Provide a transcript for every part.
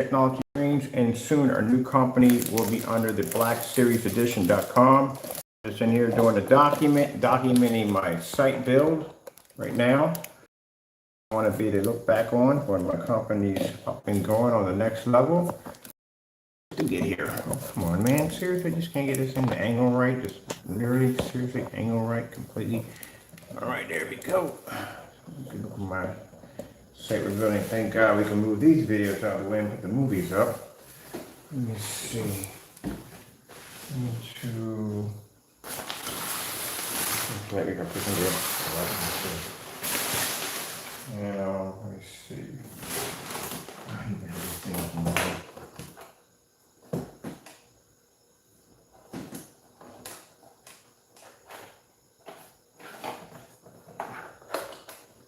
technology streams, and soon our new company will be under the blackseriesedition.com. Just in here doing a documenting my site build right now. I want to be to look back on when my company's up and going on the next level. To get here. Oh, come on, man. Seriously, I just can't get this in the angle right. Just literally, seriously, angle right completely. All right, there we go. Look at my site rebuilding. Thank God we can move these videos out of the way and put the movies up. Let me see. Let me go put them there. Now, let me see.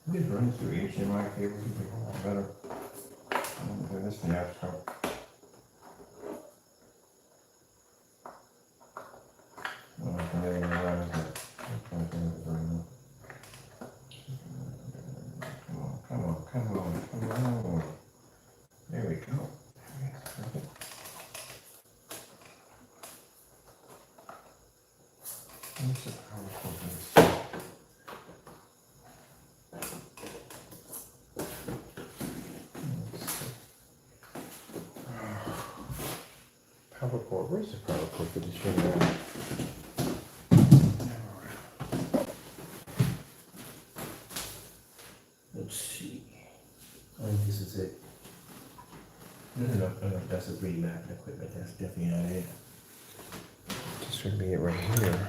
This runs through HDMI cables, you think a lot better. This is the laptop. Come on. There we go. This is powerful. Power cord. Where's the power cord for this thing? Let's see. I think this is it. No, that's a 3D mapping equipment. That's definitely not it. This should be it right here.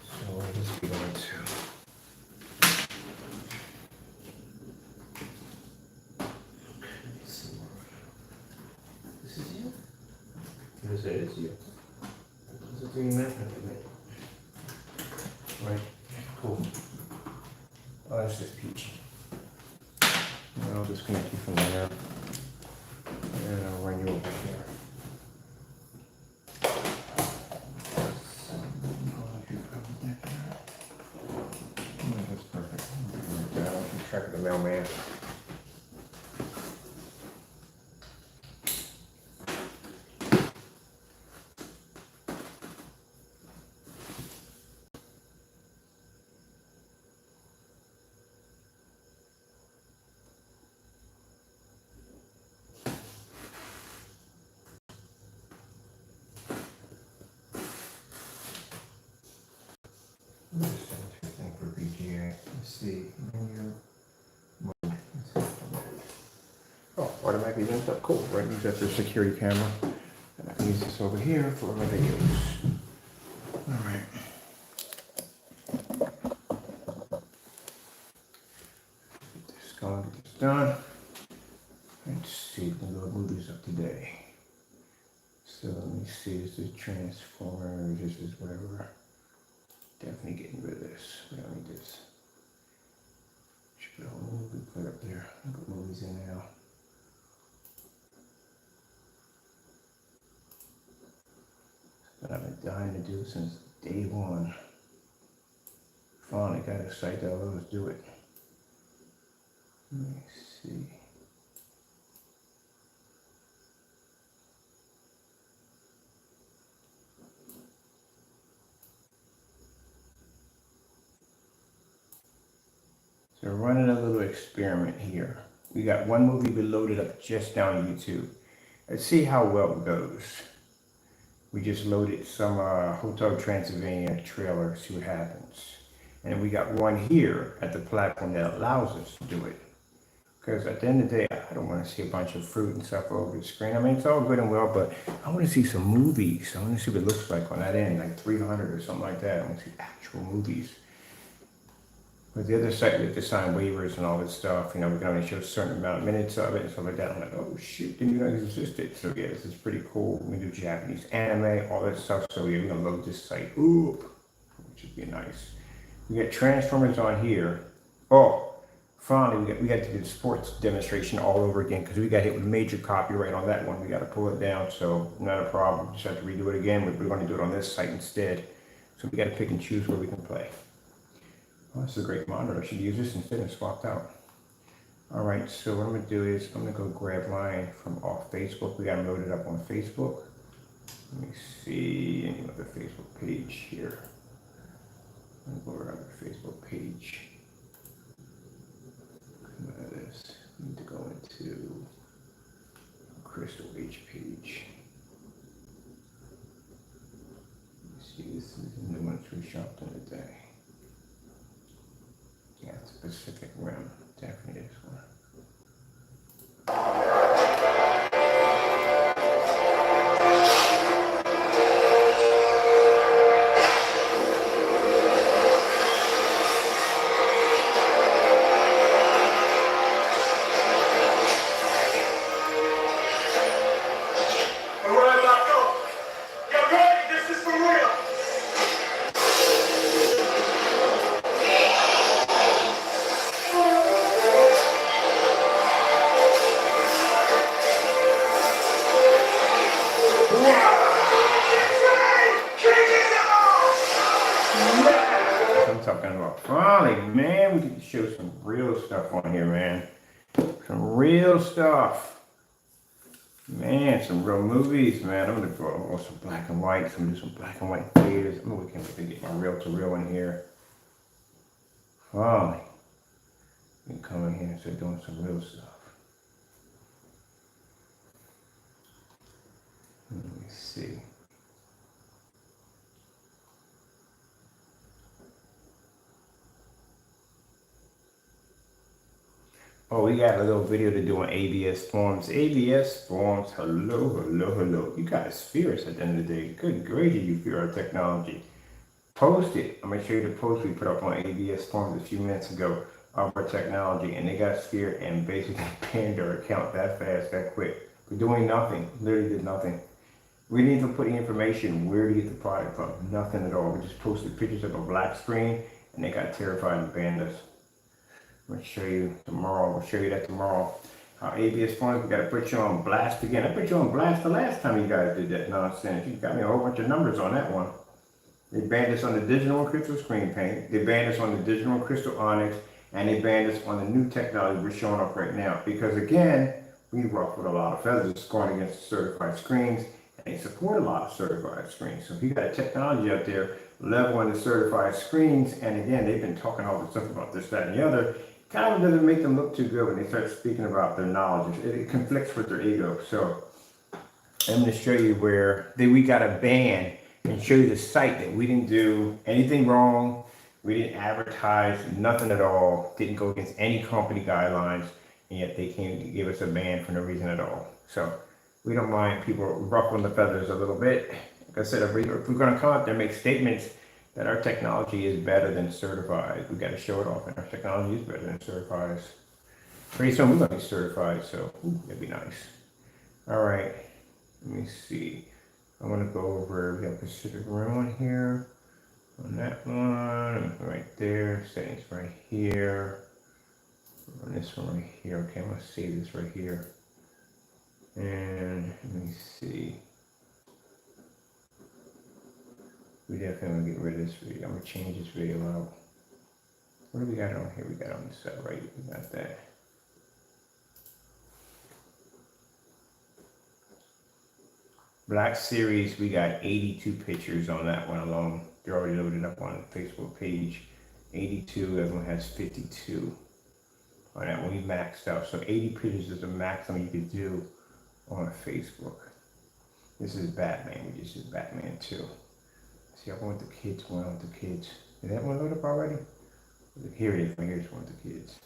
So what is this be going to? This is you? Yes, it is you. This is a 3D mapping equipment. Right, cool. Oh, that's just peachy. I'll disconnect you from there. And I'll run you over here. That's perfect. I'll keep track of the mailman. For VGA. Let's see. Oh, automatically linked up. Cool. Right, use that for security camera. And I can use this over here for my videos. All right. Get this going. Get this done. Let's see. We can load movies up today. So let me see. This is Transformers. This is whatever. Definitely getting rid of this. We don't need this. Should put a whole movie put up there. I'll put movies in now. That I've been dying to do since day one. Finally got a site that allows us to do it. Let me see. So we're running a little experiment here. We got one movie we loaded up just down YouTube. Let's see how well it goes. We just loaded some Hotel Transylvania trailer, see what happens. And we got one here at the platform that allows us to do it. Because at the end of the day, I don't want to see a bunch of fruit and stuff over the screen. I mean, it's all good and well, but I want to see some movies. I want to see what it looks like on that end, like 300 or something like that. I want to see actual movies. With the other site, we have to sign waivers and all this stuff. You know, we can only show a certain amount of minutes of it and stuff like that. I'm like, oh shoot, didn't even know this existed. So yeah, this is pretty cool. We do Japanese anime, all that stuff. So yeah, we're gonna load this site up, which would be nice. We got Transformers on here. Oh, finally, we got to do the sports demonstration all over again because we got hit with major copyright on that one. We got to pull it down, so not a problem. Just have to redo it again. We're going to do it on this site instead. So we got to pick and choose where we can play. Oh, this is a great monitor. I should use this instead and swapped out. All right, so what I'm gonna do is I'm gonna go grab mine from off Facebook. We got them loaded up on Facebook. Let me see any other Facebook page here. I'm gonna go around the Facebook page. Come out of this. I need to go into Crystal H page. Let's see, this is the new one we shopped in today. Yeah, it's Pacific Rim. Definitely this one. I'm talking about finally, man, we get to show some real stuff on here, man. Some real stuff. Man, some real movies, man. I'm gonna go on some black and white, some black and white theaters. I'm looking to get my reel to reel in here. Finally. We can come in here and start doing some real stuff. Let me see. Oh, we got a little video to do on ABS forms. ABS forms, hello, hello, hello. You guys fear us at the end of the day. Good gracious, you fear our technology. Post it. I'm going to show you the post we put up on ABS forms a few minutes ago of our technology. And they got scared and basically banned our account that fast, that quick. We're doing nothing. Literally did nothing. We didn't even put the information where to get the product from. Nothing at all. We just posted pictures of a black screen and they got terrified and banned us. I'm going to show you tomorrow. We'll show you that tomorrow. ABS forms, we got to put you on blast again. I put you on blast the last time you guys did that nonsense. You got me a whole bunch of numbers on that one. They banned us on the digital and crystal screen paint. They banned us on the digital and crystal onyx. And they banned us on the new technology we're showing off right now. Because again, we ruffled a lot of feathers scoring against certified screens. And they support a lot of certified screens. So if you got a technology out there leveling the certified screens, and again, they've been talking all this stuff about this, that, and the other, kind of doesn't make them look too good when they start speaking about their knowledge. It conflicts with their ego. So I'm going to show you where we got a ban and show you the site that we didn't do anything wrong. We didn't advertise nothing at all. Didn't go against any company guidelines. And yet they came to give us a ban for no reason at all. So we don't mind people ruffling the feathers a little bit. Like I said, if we're going to come out there and make statements that our technology is better than certified, we got to show it off, and our technology is better than certified. Pretty soon we're going to be certified, so that'd be nice. All right, let me see. I'm going to go over, we have Pacific Rim on here, on that one, right there, settings right here, on this one right here. Okay, I'm going to save this right here. And let me see. We definitely want to get rid of this video. I'm going to change this video out. What do we got on here? We got on the side, right? We got that. Black Series, we got 82 pictures on that one alone. They're already loaded up on the Facebook page. 82, everyone has 52. On that one, we maxed out. So 80 pictures is the maximum you could do on Facebook. This is Batman. We just did Batman 2. See, I want the kids, one with the kids. Is that one loaded up already? Here it is, right here's one with the kids.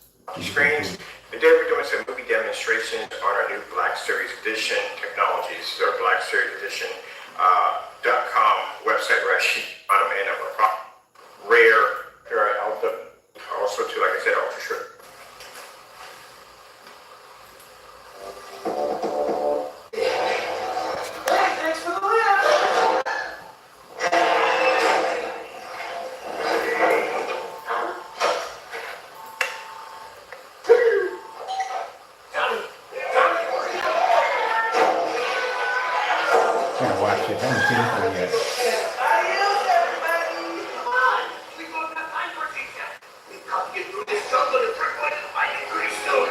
Screens. Today we're doing some movie demonstrations on our new Black Series Edition technologies. So our Black Series Edition .com website where I shoot on them, and rare, Alpha, also too, like I said, ultra short. Watch it. I haven't seen this one yet. Adios, everybody! Come on! We don't have time for TikTok. We've got to get through this jungle if we're going to find a grease soon.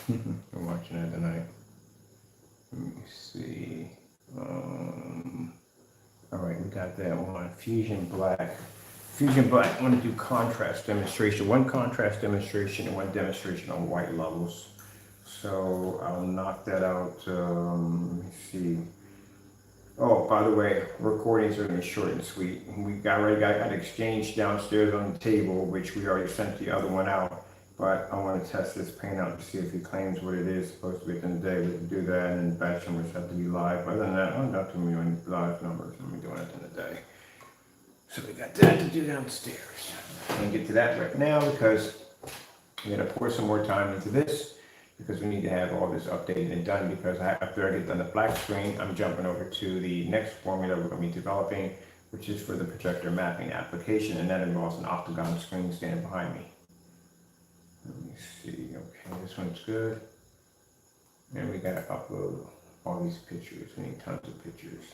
I'm watching that tonight. Let me see. All right, we got that one. Fusion Black. Fusion Black, I want to do contrast demonstration. One contrast demonstration and one demonstration on white levels. So I'll knock that out. Let me see. Oh, by the way, recordings are going to be short and sweet. We already got Exchange downstairs on the table, which we already sent the other one out. But I want to test this paint out to see if he claims what it is supposed to be at the end of the day. We can do that, and batch numbers have to be live. But other than that, I'm not too many live numbers. I'm doing it at the end of the day. So we got that to do downstairs. I'm going to get to that right now because we're going to pour some more time into this, because we need to have all this updated and done, because after I get done the black screen, I'm jumping over to the next formula we're going to be developing, which is for the projector mapping application, and that involves an octagon screen standing behind me. Let me see. Okay, this one's good. And we got to upload all these pictures. We need tons of pictures.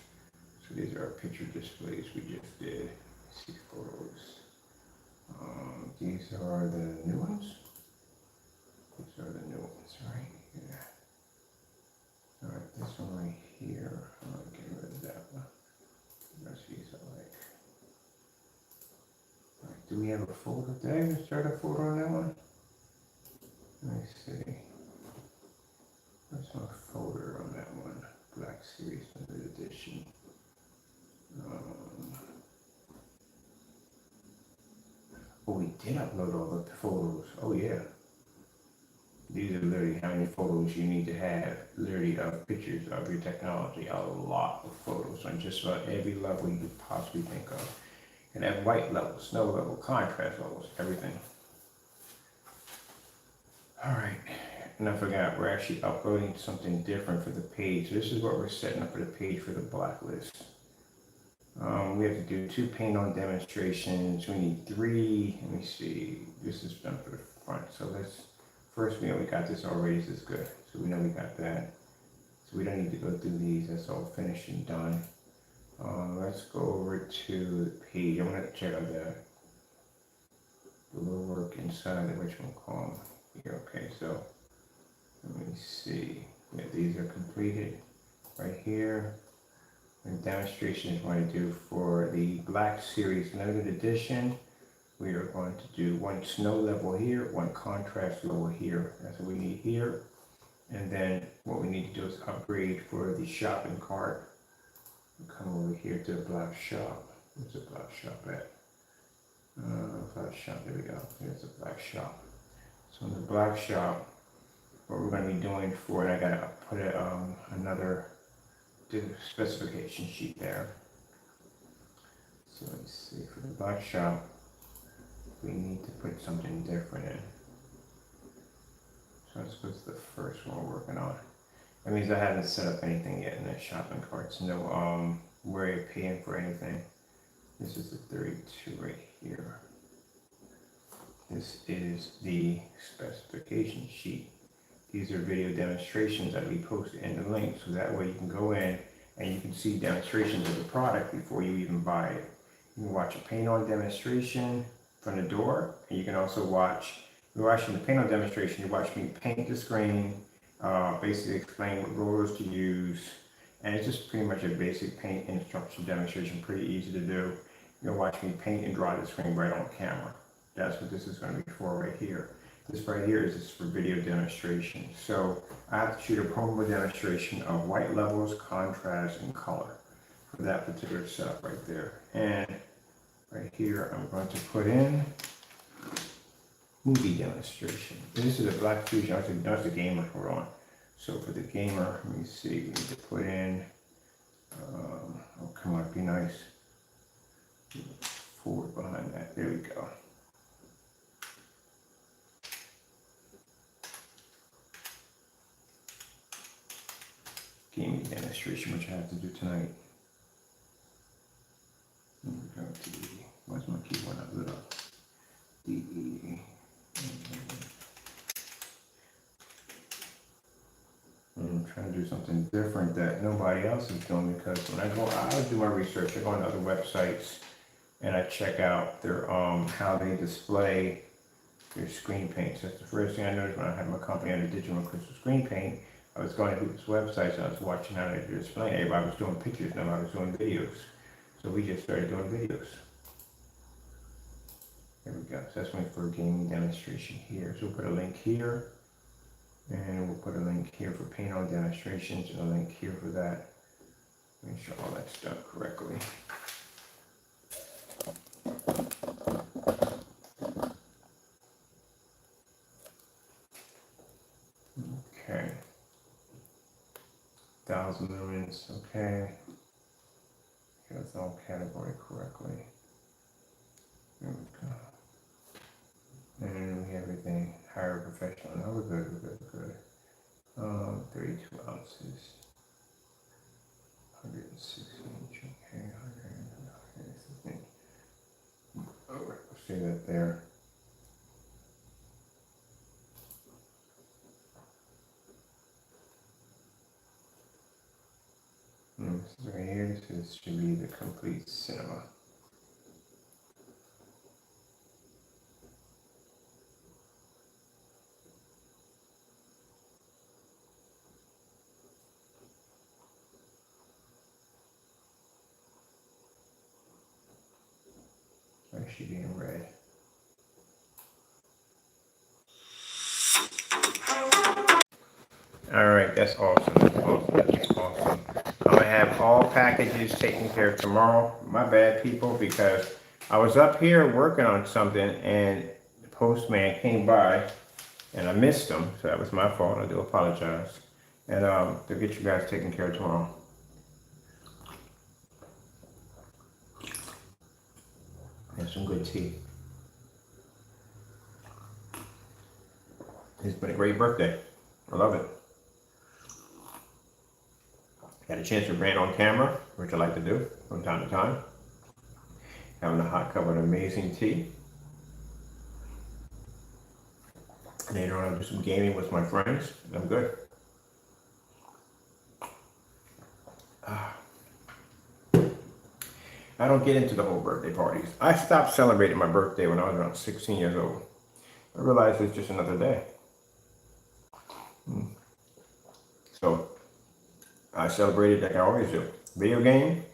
So these are our picture displays we just did. Let's see photos. These are the new ones. These are the new ones, right? Yeah. All right, this one right here. I'm gonna get rid of that one. The rest of these I like. All right, do we have a folder? Did I even start a folder on that one? Let me see. Where's my folder on that one? Black Series Limited Edition. Oh, we did upload all the photos. Oh yeah. These are literally how many photos you need to have, literally of pictures of your technology. A lot of photos on just about every level you could possibly think of. And have white level, snow level, contrast levels, everything. All right, and I forgot, we're actually uploading something different for the page. This is what we're setting up for the page for the blacklist. We have to do 2 paint on demonstrations. We need 3. Let me see. This is done for the front. So let's first, we got this already. This is good. So we know we got that. So we don't need to go through these. That's all finished and done. Let's go over to the page. I'm gonna check out the little work inside the column here. Okay, so let me see. Yeah, these are completed right here. And demonstrations we want to do for the Black Series Limited Edition. We are going to do 1 snow level here, 1 contrast level here. That's what we need here. And then what we need to do is upgrade for the shopping cart. We'll come over here to the black shop. Where's the black shop at? Black shop, there we go. There's the black shop. So in the black shop, what we're going to be doing for it, I got to put another specification sheet there. So let's see, for the black shop, we need to put something different in. So let's go to the first one we're working on. That means I haven't set up anything yet in the shopping carts. No way of paying for anything. This is the 32 right here. This is the specification sheet. These are video demonstrations that we post in the link, so that way you can go in and you can see demonstrations of the product before you even buy it. You can watch a paint on demonstration from the door, and you can also watch, you're watching the paint on demonstration, you watch me paint the screen, basically explain what rollers to use, and it's just pretty much a basic paint instruction demonstration, pretty easy to do. You'll watch me paint and dry the screen right on camera. That's what this is going to be for right here. This right here is just for video demonstration. So I have to shoot a promo demonstration of white levels, contrast, and color for that particular setup right there. And right here, I'm going to put in movie demonstration. This is a Black Fusion. That's the gamer we're on. So for the gamer, let me see. We need to put in. Oh, come on, be nice. Forward behind that. There we go. Gaming demonstration, which I have to do tonight. We're going to the, where's my keyboard? I lit up. I'm trying to do something different that nobody else is doing, because when I do my research, I go on other websites and I check out their how they display There's screen paint. So that's the first thing I noticed when I had my company under Digital Crystal Screen Paint. I was going to this website, and I was watching how they explain. Everybody was doing pictures, and I was doing videos. So we just started doing videos. There we go. So that's my first gaming demonstration here. So we'll put a link here, and we'll put a link here for paint on demonstrations, and a link here for that. Make sure all that's done correctly. Okay. 1,000 lumens, okay. That's all category correctly. There we go. And we have everything higher professional. No, we're good, we're good, we're good. 32 ounces. 160 inch, okay. 160. All right, we'll see that there. This right here, this should be the complete cinema. That should be in red. All right, that's awesome. That's awesome. That's awesome. I'm gonna have all packages taken care of tomorrow. My bad, people, because I was up here working on something and the postman came by and I missed him, so that was my fault. I do apologize. And they'll get you guys taken care of tomorrow. And some good tea. It's been a great birthday. I love it. Had a chance to brand on camera, which I like to do from time to time. Having a hot cup of amazing tea. Later on, I'll do some gaming with my friends. I'm good. I don't get into the whole birthday parties. I stopped celebrating my birthday when I was around 16 years old. I realized it's just another day. So I celebrated like I always do. Video game,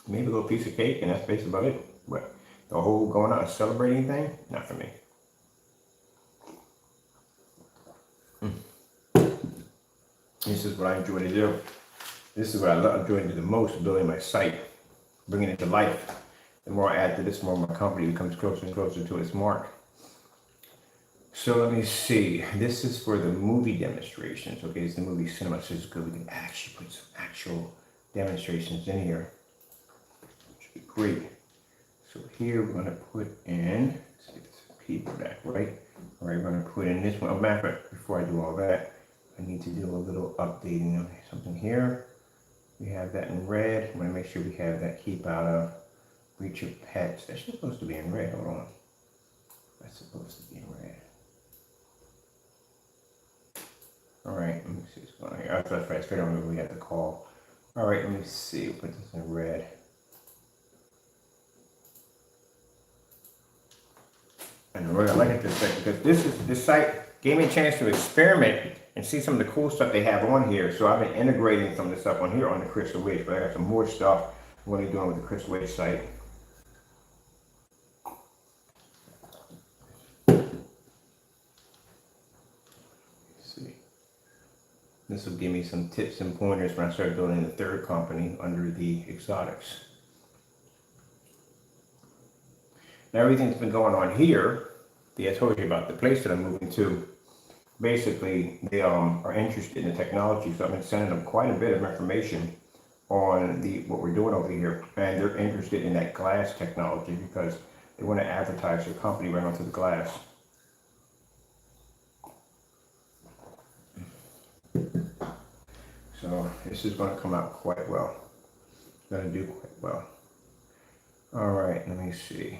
maybe a little piece of cake, and that's basically about it. But the whole going out and celebrating thing, not for me. This is what I enjoy to do. This is what I enjoy to do the most, building my site, bringing it to life. The more I add to this, the more my company becomes closer and closer to its mark. So let me see. This is for the movie demonstrations. Okay, it's the movie cinema. So it's good. We can actually put some actual demonstrations in here. Should be great. So here we're going to put in, let's get this people back, right? All right, we're going to put in this one. Oh, matter of fact, before I do all that, I need to do a little updating of something here. We have that in red. I'm going to make sure we have that keep out of reach of pets. That's supposed to be in red. Hold on. That's supposed to be in red. All right, let me see what's going on here. That's right. I don't remember we had the call. All right, let me see. We'll put this in red. And I really like it this site because this site gave me a chance to experiment and see some of the cool stuff they have on here. So I've been integrating some of this stuff on here on the Crystal Witch, but I got some more stuff I'm going to be doing with the Crystal Witch site. This will give me some tips and pointers when I start building the third company under the exotics. Now everything's been going on here. I told you about the place that I'm moving to. Basically, they are interested in the technology, so I've been sending them quite a bit of information on what we're doing over here, and they're interested in that glass technology because they want to advertise their company right onto the glass. So this is going to come out quite well. It's going to do quite well. All right, let me see.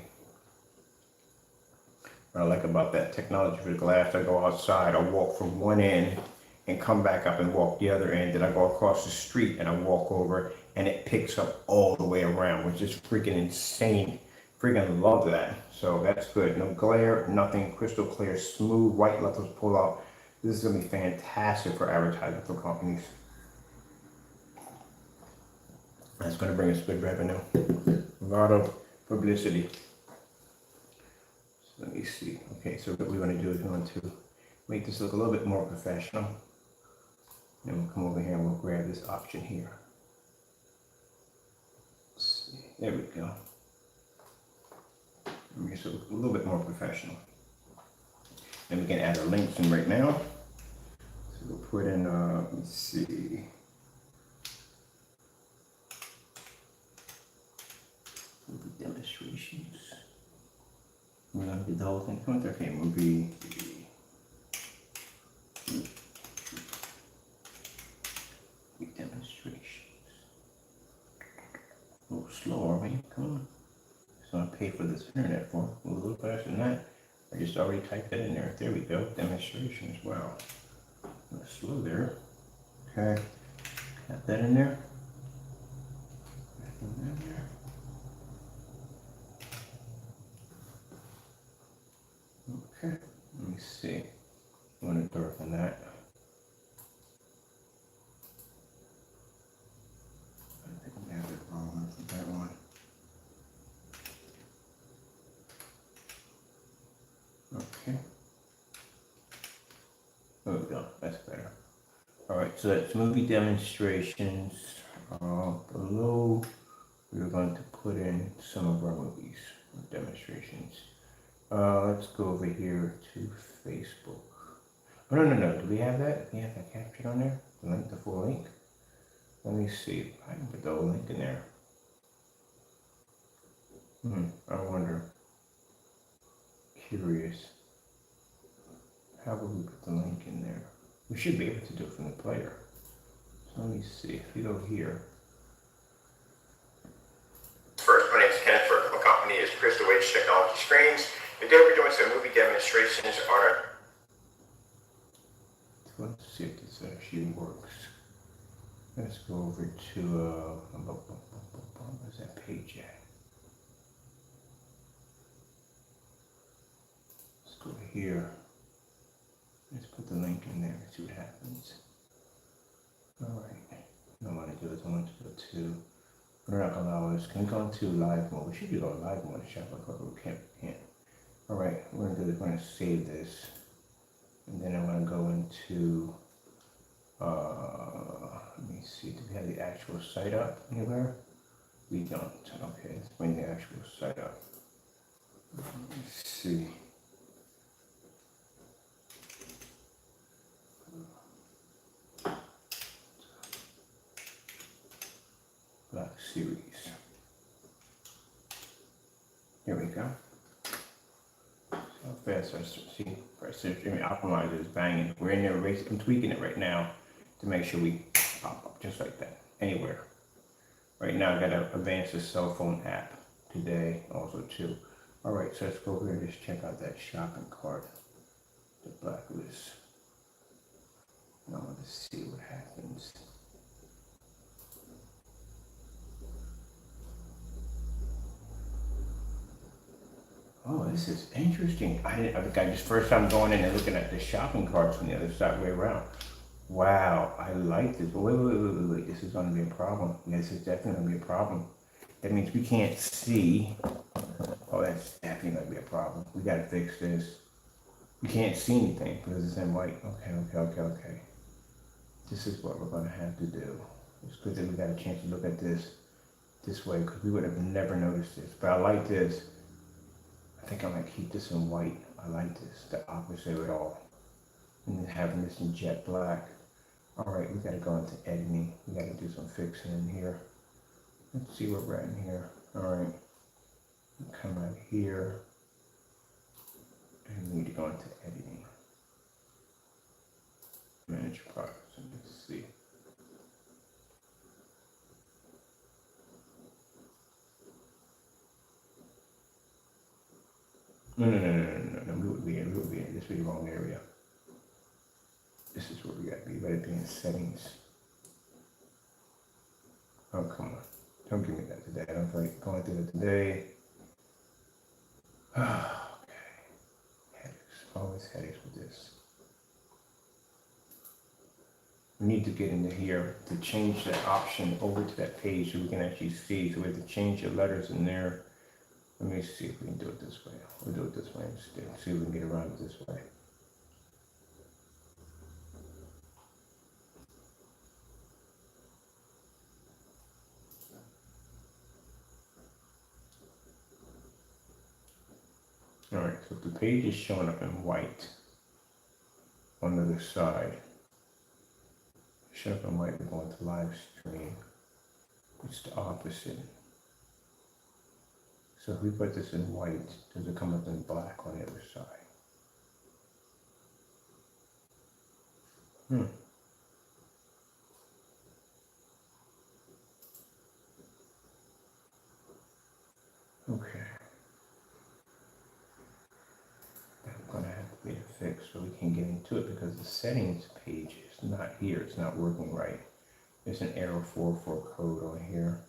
What I like about that technology for the glass, I go outside, I walk from one end and come back up and walk the other end. Then I go across the street and I walk over and it picks up all the way around, which is freaking insane Freaking love that. So that's good. No glare, nothing, crystal clear, smooth, white levels pull out. This is gonna be fantastic for advertising for companies. That's gonna bring us good revenue. A lot of publicity. So let me see. Okay, so what we want to do is we want to make this look a little bit more professional. Then we'll come over here and we'll grab this option here. Let's see. There we go. Make it a little bit more professional. Then we can add our links in right now. So we'll put in, let's see. Demonstrations. We're gonna do the whole thing. Okay, movie. Demonstrations. A little slower, man. Come on. So I pay for this internet for a little faster than that. I just already typed that in there. There we go. Demonstrations. Wow. A little slow there. Okay. Got that in there. Okay. Let me see. I want to darken that. I think I have it wrong with that one. Okay. There we go. That's better. All right. So that's movie demonstrations. Below, we're going to put in some of our movies demonstrations. Let's go over here to Facebook. Oh, no. Do we have that? Do we have that captured on there? The link, the full link? Let me see. I can put the whole link in there. I wonder. Curious. How would we put the link in there? We should be able to do it from the player. So let me see. If we go here. First, my name is Kenneth. Our company is Crystal Wage Technology Screens. Today we're doing some movie demonstrations on our... Let's see if this actually works. Let's go over to, where's that page at? Let's go here. Let's put the link in there and see what happens. Alright. What I want to do is I want to go to... We're not going to allow us. Can we go into live mode? We should be going live mode in Shopify, but we can't. Alright, we're going to do is we're going to save this. And then I'm going to go into, let me see, do we have the actual site up anywhere? We don't. Okay, let's bring the actual site up. Let's see. Black series. Here we go. So fast I see. Optimizer is banging. We're in there. I'm tweaking it right now to make sure we pop up just like that anywhere. Right now, I got to advance the cell phone app today also too. All right, so let's go over here and just check out that shopping cart, the blacklist. Now let's see what happens. Oh, this is interesting. I think I just first time going in and looking at the shopping carts from the other side way around. Wow, I like this. Wait. This is going to be a problem. This is definitely going to be a problem. That means we can't see. Oh, that's definitely going to be a problem. We got to fix this. We can't see anything because it's in white. Okay. This is what we're going to have to do. It's good that we got a chance to look at this way because we would have never noticed this. But I like this. I think I'm going to keep this in white. I like this, the opposite of it all. And then having this in jet black. Alright, we got to go into editing. We got to do some fixing in here. Let's see where we're at in here. Alright. Come out here. And we need to go into editing. Manage products. And let's see. No. We would be in. This would be the wrong area. This is where we got to be. We got to be in settings. Oh, come on. Don't give me that today. I don't feel like going through it today. Okay. Headaches. Always headaches with this. We need to get into here to change that option over to that page so we can actually see. So we have to change the letters in there. Let me see if we can do it this way. We'll do it this way instead. See if we can get around it this way. All right, so if the page is showing up in white on the other side, showing up in white, we're going to live stream. It's the opposite. So if we put this in white, does it come up in black on the other side? Okay. I'm gonna have to get it fixed so we can get into it because the settings page is not here. It's not working right. There's an error 404 code on here.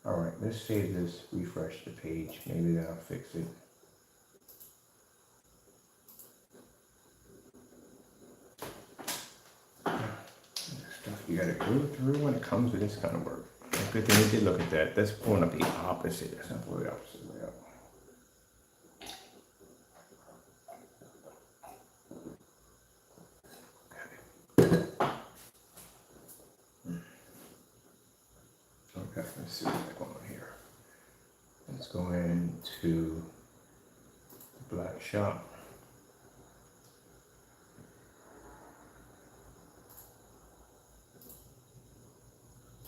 All right, let's save this, refresh the page. Maybe that'll fix it. Stuff you gotta go through when it comes to this kind of work. Good thing we did look at that. That's pulling up the opposite. That's not pulling the opposite way up. Okay, let's see what's going on here. Let's go into the black shop.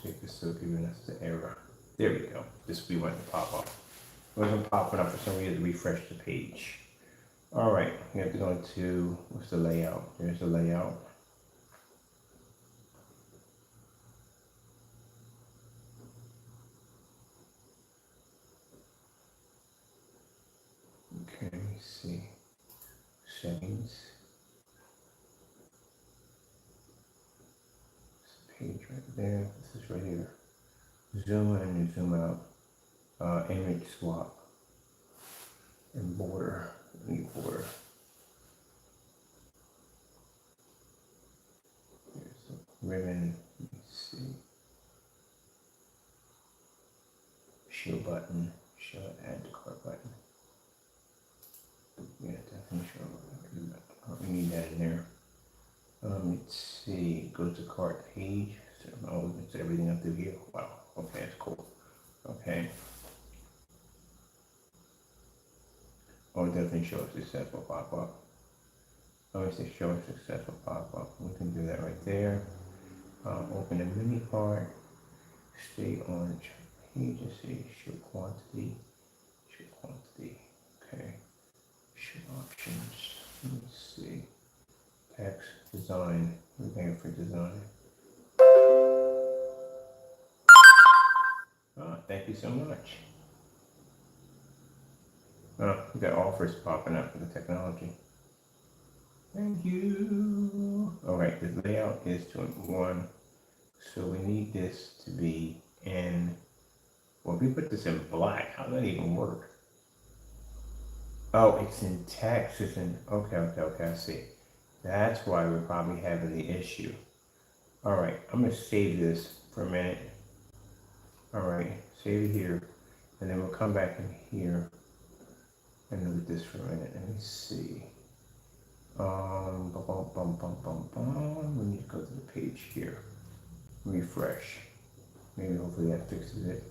Check this so giving us the error. There we go. This we want to pop up. It wasn't popping up for some reason to refresh the page. All right, we have to go into, what's the layout? There's the layout. Okay, let me see. Settings. This page right there. This is right here. Zoom in and zoom out. Image swap. And border. New border. There's a ribbon. Let me see. Show button. Show add to cart button. Yeah, definitely show. We need that in there. Let's see. Go to cart page. So, oh, it's everything up through here. Wow. Okay, that's cool. Okay. Oh, it definitely shows successful pop-up. Oh, it's a show successful pop-up. We can do that right there. Open the menu card. Stay on page and say show quantity. Show quantity. Okay. Show options. Let me see. Text, design. We're going for design. Oh, thank you so much. Oh, we got offers popping up for the technology. Thank you. All right, the layout is 2:1. So we need this to be in, well, if we put this in black, how does that even work? Oh, it's in text. It's in, okay, I see. That's why we're probably having the issue. All right, I'm gonna save this for a minute. All right, save it here. And then we'll come back in here and look at this for a minute. Let me see. We need to go to the page here. Refresh. Maybe hopefully that fixes it.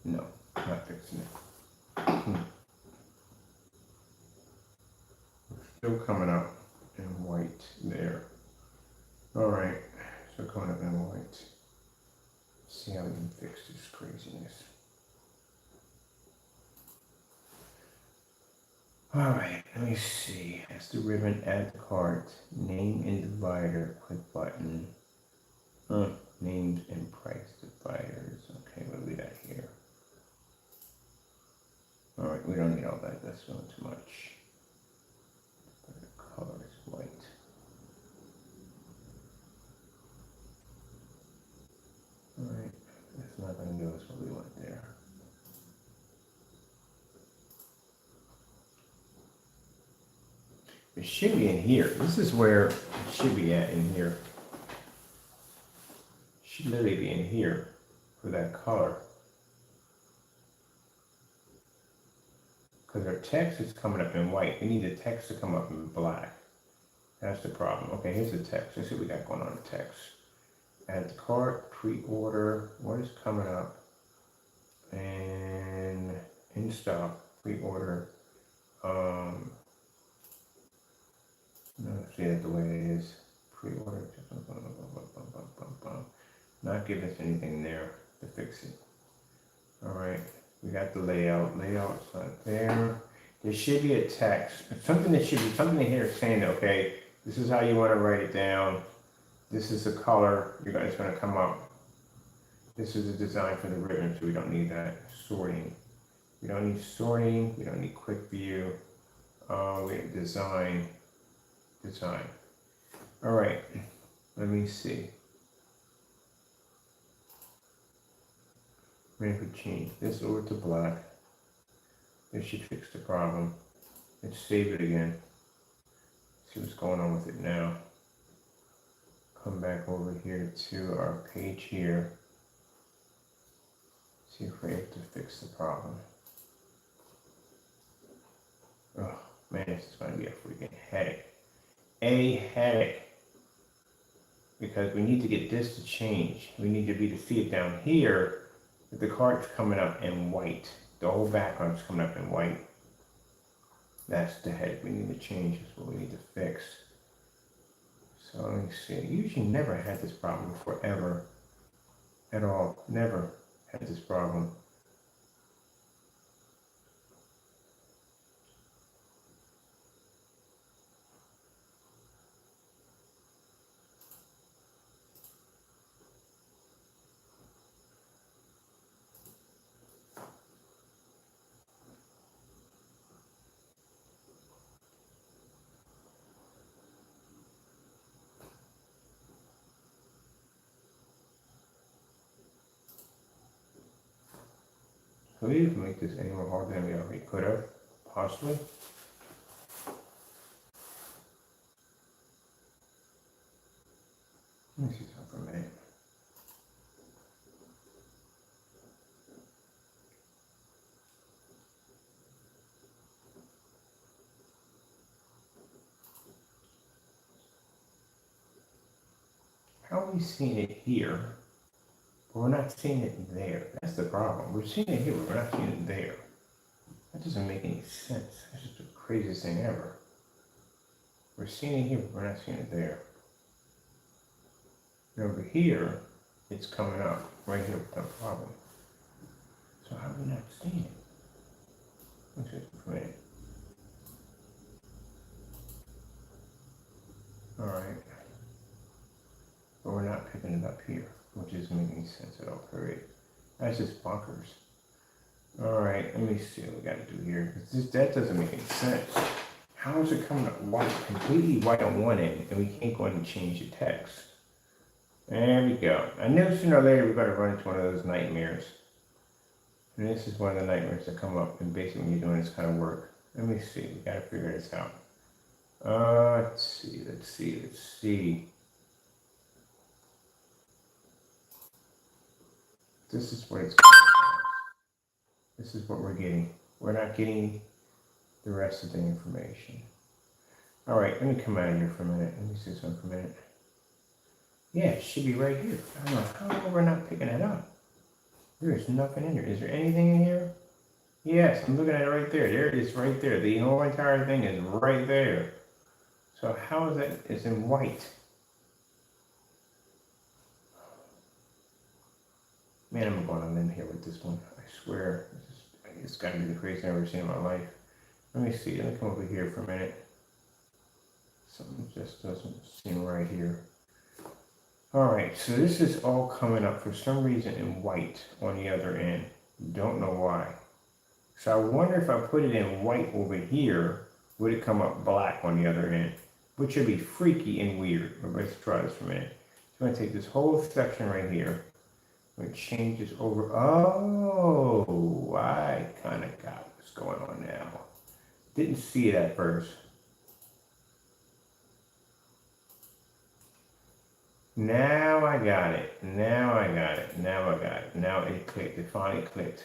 No, not fixing it. Still coming up in white there. All right, so coming up in white. Let's see how we can fix this craziness. All right, let me see. That's the ribbon, add to cart, name and divider, click button. Names and price dividers. Okay, we'll leave that here. All right, we don't need all that. That's not too much. The color is white. All right, that's not going to do us It should be in here. This is where it should be at in here. It should literally be in here for that color. Because our text is coming up in white. We need the text to come up in black. That's the problem. Okay, here's the text. Let's see what we got going on in the text. Add to cart, pre-order. What is coming up? And in stock, pre-order. See that the way it is. Pre-order. Not giving us anything there to fix it. All right. We got the layout. Layout's not there. There should be a text. Something that should be something in here saying, okay, this is how you want to write it down. This is the color. It's going to come up. This is the design for the ribbon, so we don't need that. Sorting. We don't need sorting. We don't need quick view. We have design. Design. All right. Let me see. Maybe we change this over to black. This should fix the problem. Let's save it again. See what's going on with it now. Come back over here to our page here. See if we have to fix the problem. Oh man, this is going to be a freaking headache. A headache. Because we need to get this to change. We need to be to see it down here. But the card's coming up in white. The whole background's coming up in white. That's the headache we need to change. That's what we need to fix. So let me see. I usually never had this problem before, ever. At all. Never had this problem. So we didn't make this any more hard than we already could have, possibly. Let me see something for a minute. How are we seeing it here, but we're not seeing it there? That's the problem. We're seeing it here, but we're not seeing it there. That doesn't make any sense. That's just the craziest thing ever. We're seeing it here, but we're not seeing it there. And over here, it's coming up right here with that problem. So how are we not seeing it? Let's just wait. All right. But we're not picking it up here, which isn't making any sense at all, period. That's just bonkers. All right, let me see what we got to do here. That doesn't make any sense. How is it coming up white, completely white on one end, and we can't go ahead and change the text? There we go. I know sooner or later we're going to run into one of those nightmares. And this is one of the nightmares that come up and basically when you're doing this kind of work. Let me see, we got to figure this out. Let's see. This is what it's coming from. This is what we're getting. We're not getting the rest of the information. All right, let me come out of here for a minute. Let me see something for a minute. Yeah, it should be right here. I don't know how we're not picking it up. There's nothing in here. Is there anything in here? Yes, I'm looking at it right there. There it is right there. The whole entire thing is right there. So how is that? It's in white. Man, I'm going on a limb here with this one. I swear. It's got to be the craziest I've ever seen in my life. Let me see. Let me come over here for a minute. Something just doesn't seem right here. Alright, so this is all coming up for some reason in white on the other end. Don't know why. So I wonder if I put it in white over here, would it come up black on the other end? Which would be freaky and weird. But let's try this for a minute. So I'm going to take this whole section right here. I'm going to change this over. Oh, I kind of got what's going on now. Didn't see it at first. Now I got it. Now I got it. Now I got it. Now it clicked. It finally clicked.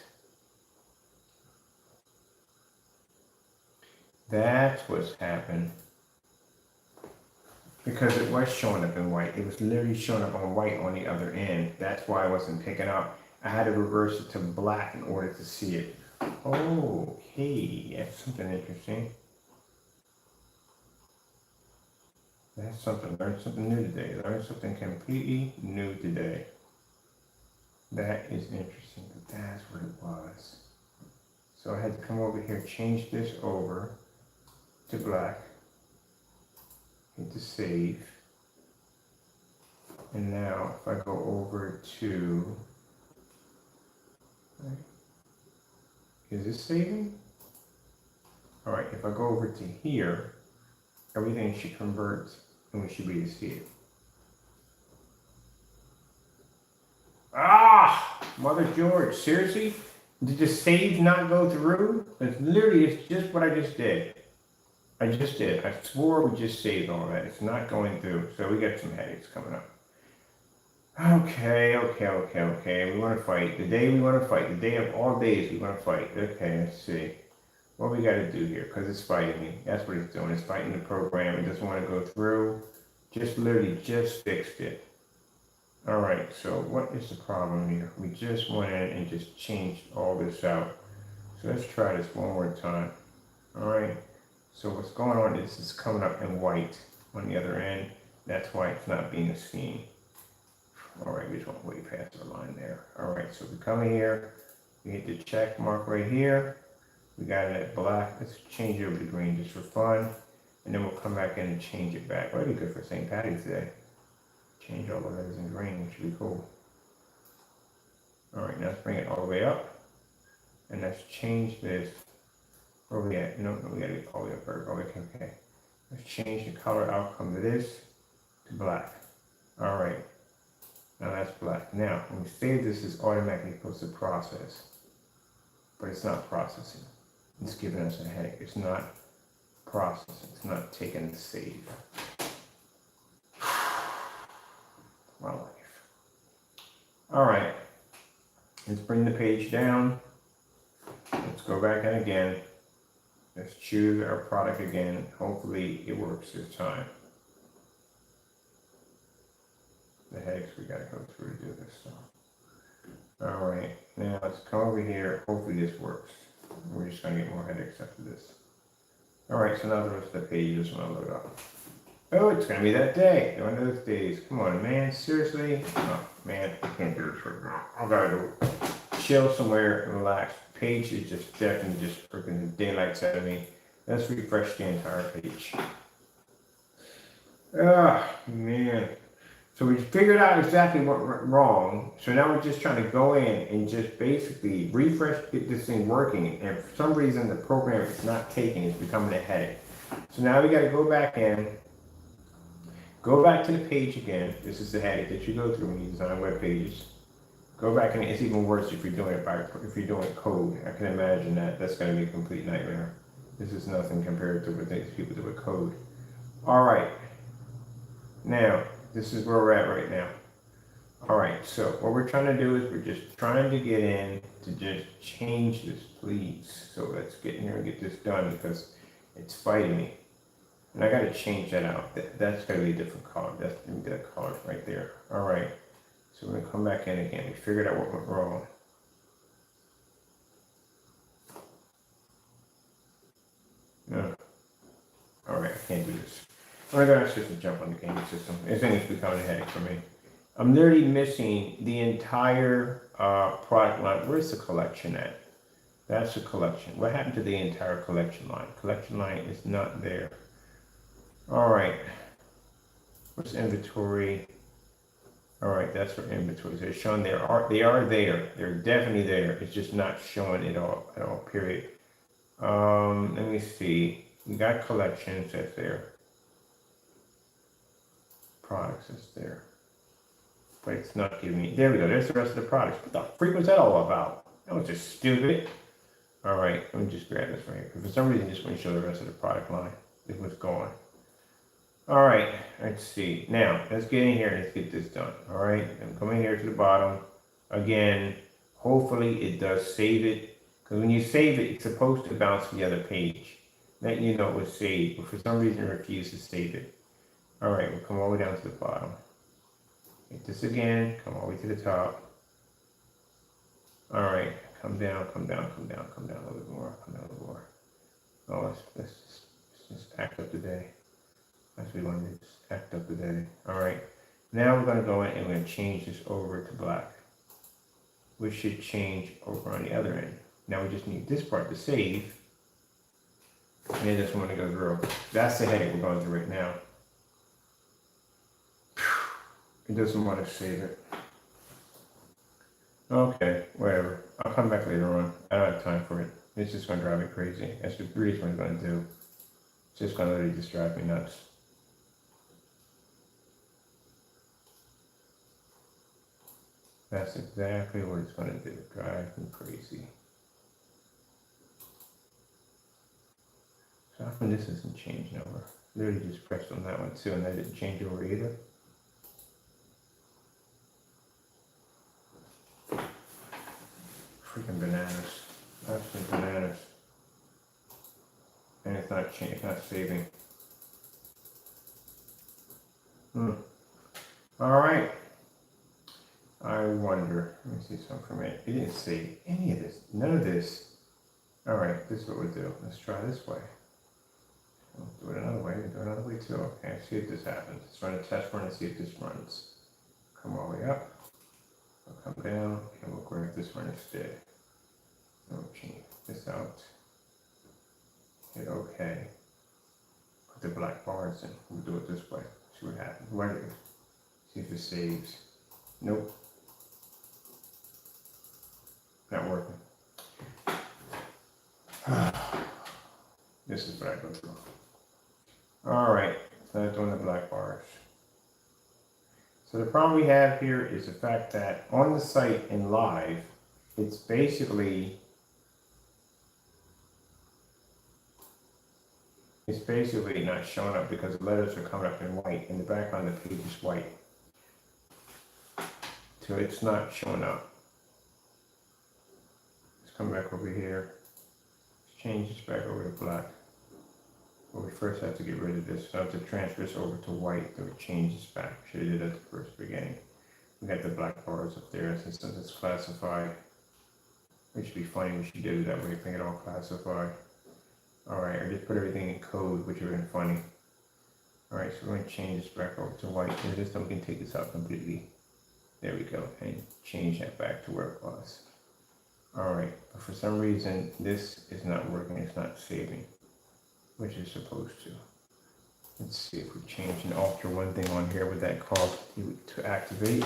That's what's happened. Because it was showing up in white. It was literally showing up on white on the other end. That's why I wasn't picking up. I had to reverse it to black in order to see it. Okay, that's something interesting. That's something. Learned something new today. Learned something completely new today. That is interesting. But that's what it was. So I had to come over here, change this over to black. Hit the save. And now if I go over to, right, is this saving? All right, if I go over to here, everything should convert and we should be able to see it. Ah, Mother George, seriously? Did the save not go through? It's just what I just did. I just did. I swore we just saved all that. It's not going through. So we got some headaches coming up. Okay. We want to fight. The day we want to fight. The day of all days we want to fight. Okay, let's see. What we got to do here, because it's fighting me. That's what it's doing. It's fighting the program. It doesn't want to go through. Just literally just fixed it. All right, so what is the problem here? We just went in and just changed all this out. So let's try this one more time. All right, so what's going on is it's coming up in white on the other end. That's why it's not being seen. All right, we just went way past our line there. All right, so we come in here, we hit the check mark right here. We got it at black. Let's change it over to green just for fun. And then we'll come back in and change it back. That'd be good for St. Patty's Day. Change all the letters in green, which would be cool. All right, now let's bring it all the way up. And let's change this. Where we at? No, we gotta get all the way up there. Okay. Let's change the color outcome of this to black. All right, now that's black. Now, when we save this, it's automatically supposed to process. But it's not processing. It's giving us a headache. It's not processing. It's not taking the save. My life. All right. Let's bring the page down. Let's go back in again. Let's choose our product again. Hopefully it works this time. The headaches we gotta go through to do this stuff. All right, now let's come over here. Hopefully this works. We're just gonna get more headaches after this. All right, so now the rest of the page is gonna load up. Oh, it's gonna be that day. One of those days. Come on, man. Seriously? Oh, man, I can't do this right now. I gotta go chill somewhere and relax. The page is just definitely just freaking the daylights out of me. Let's refresh the entire page. Ah, man. So we figured out exactly what went wrong. So now we're just trying to go in and just basically refresh, get this thing working. And for some reason, the program is not taking. It's becoming a headache. So now we got to go back in. Go back to the page again. This is the headache that you go through when you design web pages. Go back and it's even worse if you're doing it code. I can imagine that's going to be a complete nightmare. This is nothing compared to what these people do with code. All right. Now, this is where we're at right now. All right. So what we're trying to do is we're just trying to get in to just change this, please. So let's get in here and get this done because it's fighting me. And I got to change that out. That's got to be a different color. That's going to be that color right there. All right. So we're going to come back in again. We figured out what went wrong. No. All right. I can't do this. I'm going to just jump on the gaming system. This thing is becoming a headache for me. I'm literally missing the entire product line. Where's the collection at? That's the collection. What happened to the entire collection line? Collection line is not there. All right. What's inventory? All right, that's for inventory. They're showing they are there. They're definitely there. It's just not showing it all at all. Period. Let me see. We got collections. That's there. Products is there. But it's not giving me. There we go. There's the rest of the products. What the freak was that all about? That was just stupid. All right, let me just grab this right here. For some reason, I just want to show the rest of the product line. It was gone. All right, let's see. Now, let's get in here and let's get this done. All right, I'm coming here to the bottom. Again, hopefully it does save it. Because when you save it, it's supposed to bounce to the other page. Letting you know it was saved, but for some reason it refused to save it. All right, we'll come all the way down to the bottom. Hit this again, come all the way to the top. All right, come down, come down, come down, come down a little bit more, come down a little more. Oh, let's just act up today. That's what we want to do, just act up today. All right, now we're going to go in and we're going to change this over to black, which should change over on the other end. Now we just need this part to save, and then this one to go through. That's the headache we're going through right now. It doesn't want to save it. Okay, whatever. I'll come back later on. I don't have time for it. It's just going to drive me crazy. That's what it's going to do. It's just going to literally just drive me nuts. That's exactly what it's going to do. Drive me crazy. So how come this isn't changing over? Literally just pressed on that one too, and that didn't change over either. Freaking bananas. Absolute bananas. And it's not changing, it's not saving. Alright. I wonder. Let me see something for a minute. It didn't save any of this. None of this. Alright, this is what we'll do. Let's try this way. We'll do it another way. We'll do it another way too. Okay, see if this happens. Let's run a test run and see if this runs. Come all the way up. We'll come down and we'll grab this one instead. Okay, this out. Hit OK. Put the black bars in. We'll do it this way. See what happens. Wait. See if it saves. Nope. Not working. This is what I go through. Alright, so that's doing the black bars. So the problem we have here is the fact that on the site in live, it's basically not showing up because the letters are coming up in white and the background of the page is white. So it's not showing up. Let's come back over here. Let's change this back over to black. Well, we first have to get rid of this. So I have to transfer this over to white, so it changes back. Should have did at the first beginning. We got the black bars up there since it's classified. It should be funny when she did it that way, bring it all classified. Alright, I just put everything in code, which would have been funny. Alright, so we're going to change this back over to white. And this time we can take this out completely. There we go, and change that back to where it was. Alright, but for some reason, this is not working, it's not saving, which it's supposed to. Let's see if we change and alter one thing on here with that call to activate.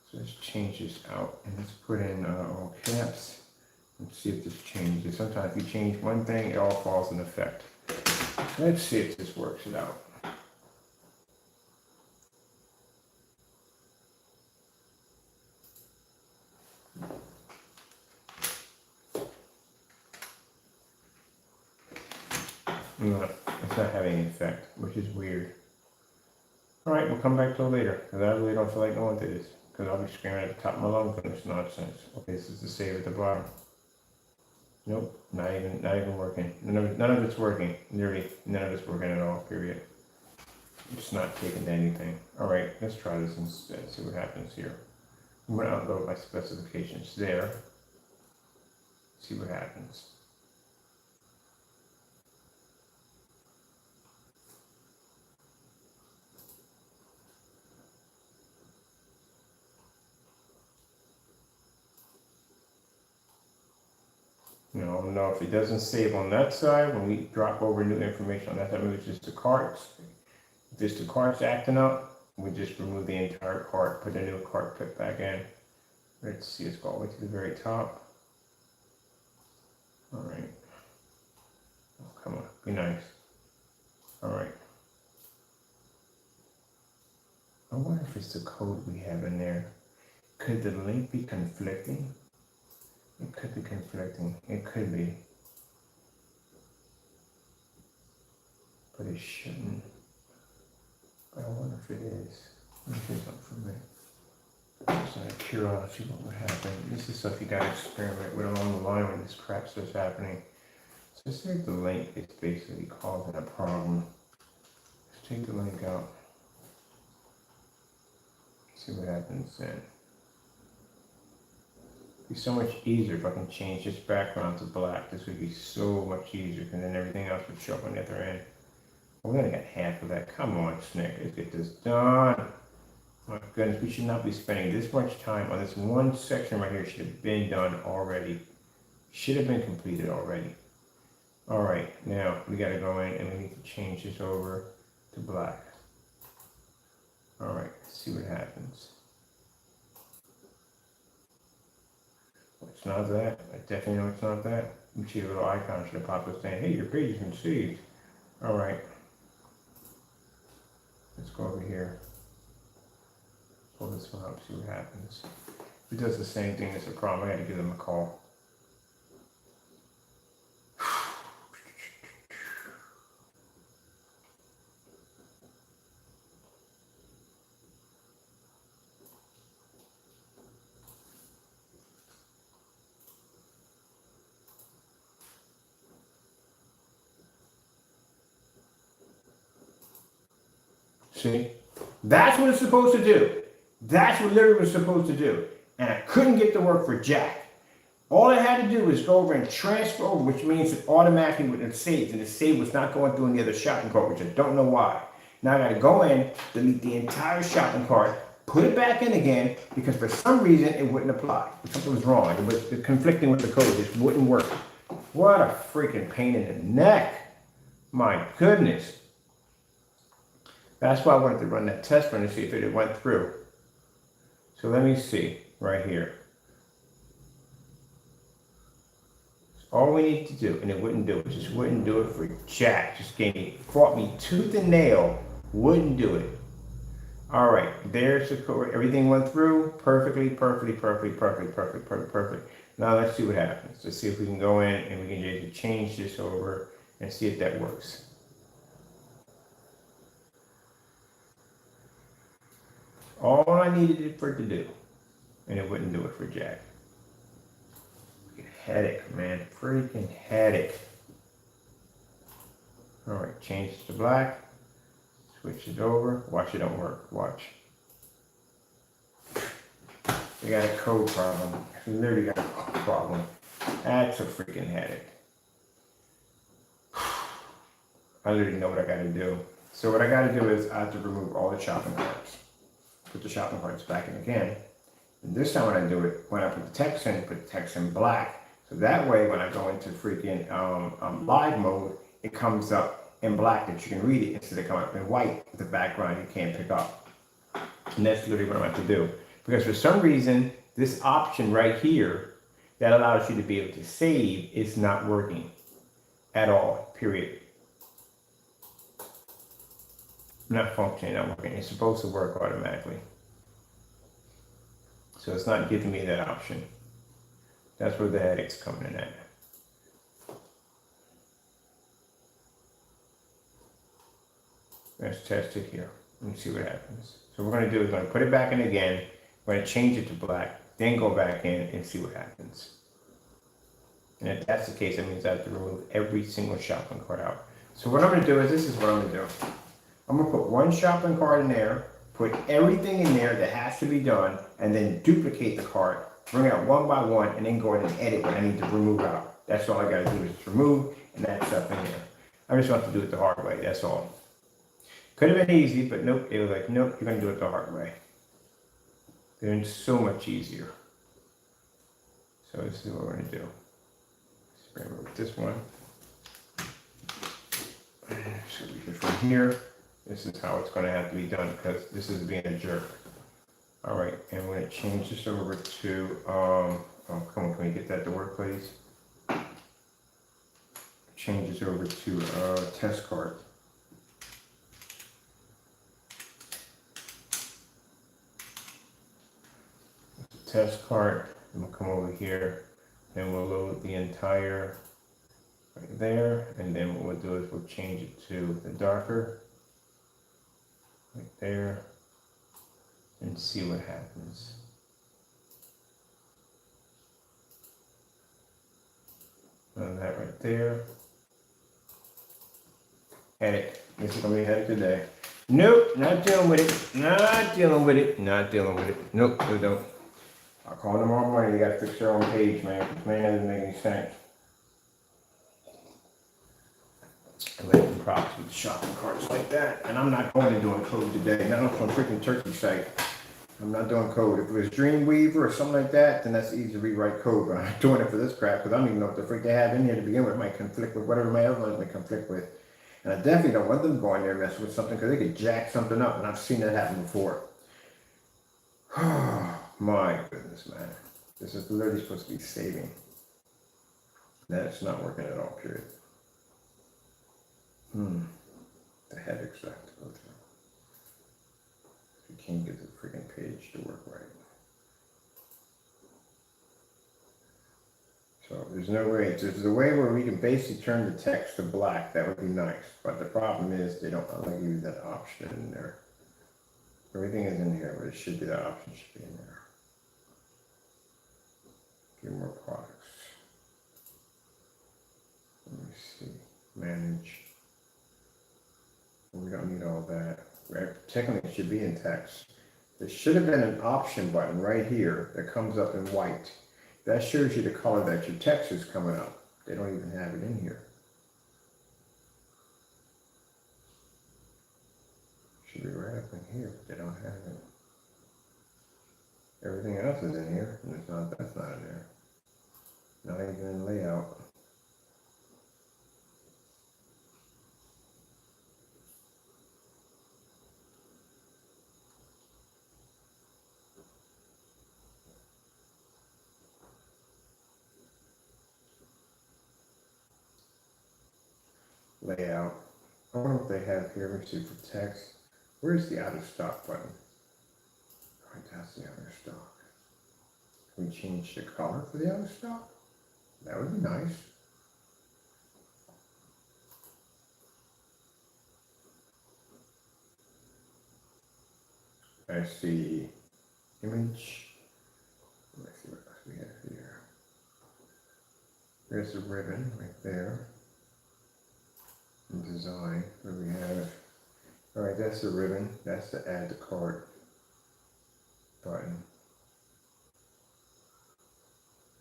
So let's change this out, and let's put in all caps. Let's see if this changes. Sometimes if you change one thing, it all falls in effect. Let's see if this works it out. No, it's not having an effect, which is weird. Alright, we'll come back to it later, because I really don't feel like going through this, because I'll be screaming at the top of my lungs for this nonsense. Okay, this is the save at the bottom. Nope, not even working. None of it's working. Literally, none of it's working at all, period. It's not taking to anything. Alright, let's try this instead, see what happens here. I'm going to upload my specifications there. See what happens. You know, I don't know if it doesn't save on that side, when we drop over new information on that side, maybe it's just the carts. If it's the carts acting up, we just remove the entire cart, put a new cart put back in. Let's see, let's go all the way to the very top. All right. Oh, come on, be nice. All right. I wonder if it's the code we have in there. Could the link be conflicting? It could be conflicting. It could be. But it shouldn't. wonder if it is. Let me see something for me. Just out of curiosity, what would happen? This is stuff you gotta experiment with along the line when this crap starts happening. So say the link is basically causing a problem. Let's take the link out. See what happens then. It'd be so much easier if I can change this background to black. This would be so much easier, and then everything else would show up on the other end. We only got half of that. Come on, Snick, let's get this done. My goodness, we should not be spending this much time on this one section right here. Should have been done already. Should have been completed already. All right, now we got to go in and we need to change this over to black. All right, let's see what happens. It's not that. I definitely know it's not that. You see a little icon should have popped up saying, hey, your page is received. All right. Let's go over here. Pull this one up, see what happens. If it does the same thing, it's a problem. I got to give them a call. See? That's what it's supposed to do. That's what literally was supposed to do. And I couldn't get to work for Jack. All I had to do was go over and transfer over, which means it automatically would have saved. And the save was not going through in the other shopping cart, which I don't know why. Now I got to go in, delete the entire shopping cart, put it back in again, because for some reason it wouldn't apply. Something was wrong. It was conflicting with the code. It just wouldn't work. What a freaking pain in the neck. My goodness. That's why I wanted to run that test run to see if it went through. So let me see right here. All we need to do, and it wouldn't do it, just wouldn't do it for Jack. Just fought me tooth and nail, wouldn't do it. All right, there's the code. Everything went through perfectly. Now let's see what happens. Let's see if we can go in and we can just change this over and see if that works. All I needed it for it to do, and it wouldn't do it for Jack. Headache, man, freaking headache. All right, change this to black, switch it over, watch it don't work, watch. We got a code problem, we literally got a code problem. That's a freaking headache. I literally know what I gotta do. So what I gotta do is I have to remove all the shopping carts. Put the shopping carts back in again. And this time when I do it, when I put the text in, put the text in black. So that way when I go into freaking live mode, it comes up in black that you can read it instead of coming up in white with the background you can't pick up. And that's literally what I'm going to do. Because for some reason, this option right here that allows you to be able to save is not working at all, period. Not functioning, not working. It's supposed to work automatically. So it's not giving me that option. That's where the headache's coming in at. Let's test it here and see what happens. So what we're going to do is we're going to put it back in again. We're going to change it to black, then go back in and see what happens. And if that's the case, that means I have to remove every single shopping cart out. So what I'm going to do is, this is what I'm going to do. I'm going to put one shopping cart in there, put everything in there that has to be done, and then duplicate the cart, bring it out one by one, and then go in and edit what I need to remove out. That's all I got to do is remove and add stuff in there. I just want to do it the hard way, that's all. Could have been easy, but nope, it was like, nope, you're going to do it the hard way. It's so much easier. So this is what we're going to do. Let's remove this one. So we go from here. This is how it's going to have to be done because this is being a jerk. All right, and we're going to change this over to, oh, come on, can we get that to work, please? Change this over to test cart. Test cart, and we'll come over here and we'll load the entire right there, and then what we'll do is we'll change it to the darker like there and see what happens. And that right there. Headache. This is gonna be a headache today. Nope, not dealing with it. Not dealing with it. Not dealing with it. Nope, they don't. I'll call them tomorrow morning. You gotta fix their own page, man. Man, that doesn't make any sense. I let them props with shopping carts like that. And I'm not going to doing code today. Not on some freaking turkey site. I'm not doing code. If it was Dreamweaver or something like that, then that's easy to rewrite code. But I'm not doing it for this crap because I don't even know what the freak they have in here to begin with. It might conflict with whatever my other ones may conflict with. And I definitely don't want them going there and messing with something because they could jack something up. And I've seen that happen before. Oh, my goodness, man. This is literally supposed to be saving. That's not working at all, period. The headaches I have to go through. You can't get the freaking page to work right. So there's no way. There's a way where we can basically turn the text to black. That would be nice. But the problem is they don't allow you that option in there. Everything is in here, but it should be, that option should be in there. Get more products. Let me see. Manage. We don't need all that. Technically, it should be in text. There should have been an option button right here that comes up in white. That shows you the color that your text is coming up. They don't even have it in here. Should be right up in here, but they don't have it. Everything else is in here, and it's not. That's not in there. Not even in layout. Layout. I wonder what they have here. Let me see for text. Where's the out of stock button? All right, that's the out of stock. Can we change the color for the out of stock? That would be nice. I see image. Let's see what else we have here. There's the ribbon right there. And design, where we have, all right, that's the ribbon. That's the add to cart button.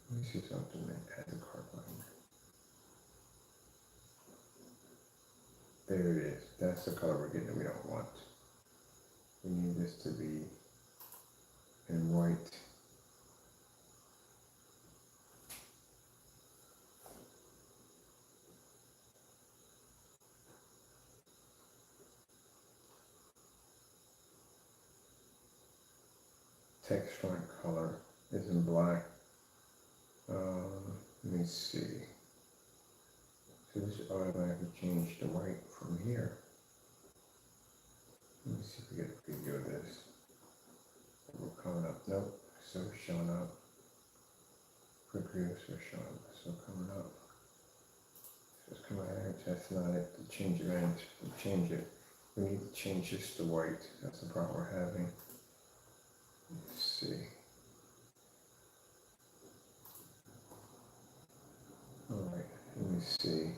Let me see something, add to cart button. There it is. That's the color we're getting that we don't want. We need this to be in white. Text font color is in black. Let me see. So this automatically change to white from here. Let me see if we get a preview of this. We're coming up. Nope. So showing up. Quick review. So showing up. So coming up. So it's coming out. That's not it. To change event. To change it. We need to change this to white. That's the problem we're having. Let's see. All right, let me see.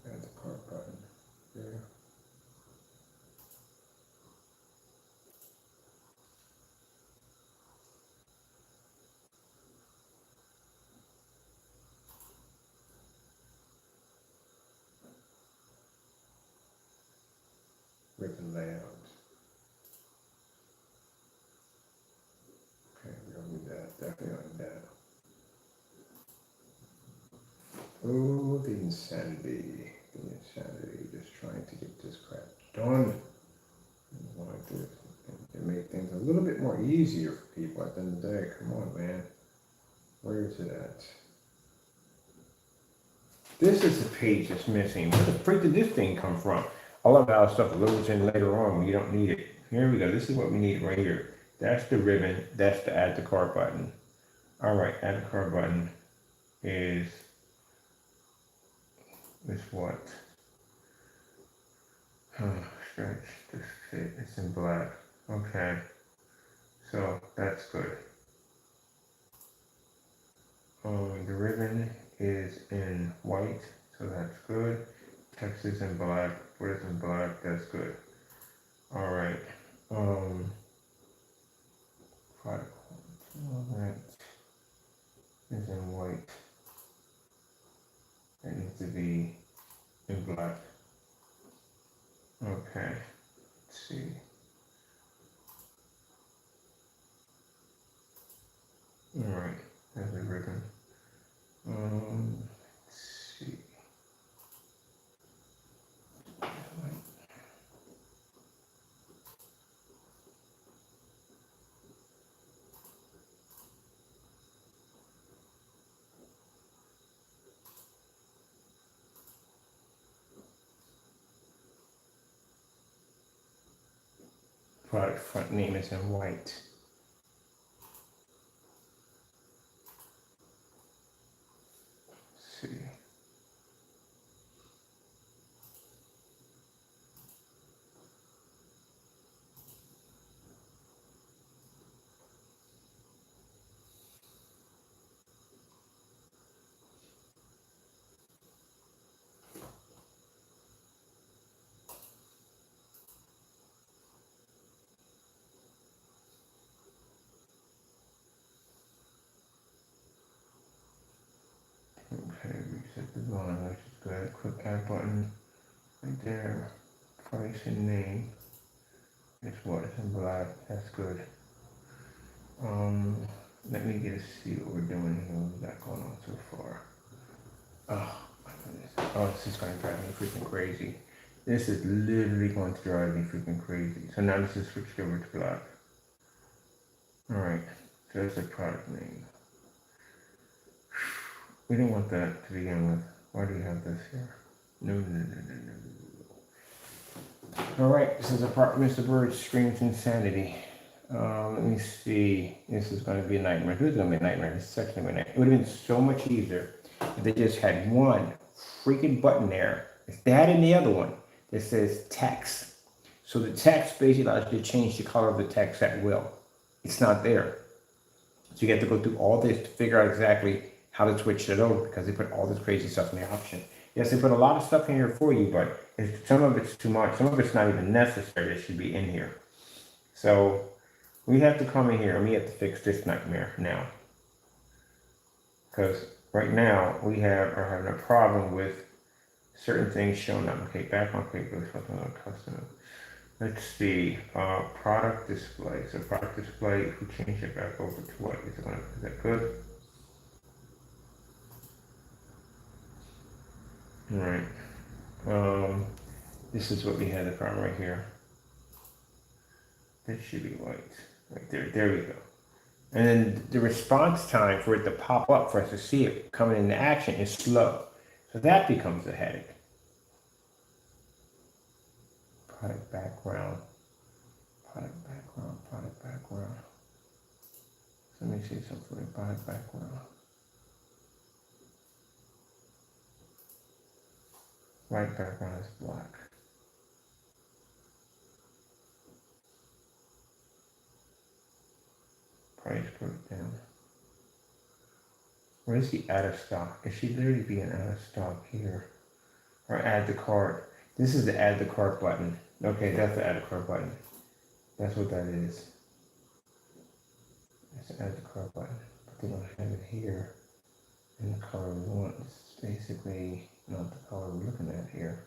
Add the cart button there. Ribbon layout. Okay, we don't need that. Definitely don't need that. Oh, the insanity. The insanity. Just trying to get this crap done. I want to make things a little bit more easier for people at the end of the day. Come on, man. Where is it at? This is the page that's missing. Where the freak did this thing come from? I love how stuff loads in later on when you don't need it. Here we go. This is what we need right here. That's the ribbon. That's the add to cart button. All right, add to cart button. is what? Oh, stretch, this fit, it's in black. Okay, so that's good. The ribbon is in white, so that's good. Text is in black, what is in black, that's good. All right, product that is in white. That needs to be in black. Okay, let's see. All right, that's a ribbon. Let's see. Product front name is in white. Let's see. Okay, reset the volume, which is good. Quick add button right there. Price and name. It's what? It's in black. That's good. Let me get to see what we're doing here. What we got going on so far? Oh my goodness. Oh, this is going to drive me freaking crazy. This is literally going to drive me freaking crazy. So now this is switched over to black. Alright, so that's the product name. We didn't want that to begin with. Why do you have this here? No, no, no, no, no. Alright, this is a part Mr. Bird screams insanity. Let me see. This is going to be a nightmare. Who's going to be a nightmare? This is actually going to be a nightmare. It would have been so much easier if they just had one freaking button there. If they had in the other one that says text. So the text basically allows you to change the color of the text at will. It's not there. So you have to go through all this to figure out exactly how to switch it over because they put all this crazy stuff in the option. Yes, they put a lot of stuff in here for you, but some of it's too much. Some of it's not even necessary. It should be in here. So we have to come in here and we have to fix this nightmare now. Because right now we are having a problem with certain things showing up. Okay, back on quick goes something on custom. Let's see, product display. So product display, if we change it back over to what? Is that good? All right. This is what we had the problem right here. That should be white. Right there. There we go. And then the response time for it to pop up for us to see it coming into action is slow. So that becomes a headache. Product background. Product background. Product background. So let me see something for you. Product background. White background is black. Price put it down. Where is the out of stock? It should literally be an out of stock here. Or add to cart. This is the add to cart button. Okay, that's the add to cart button. That's what that is. That's the add to cart button. But they don't have it here in the color we want. It's basically not the color we're looking at here.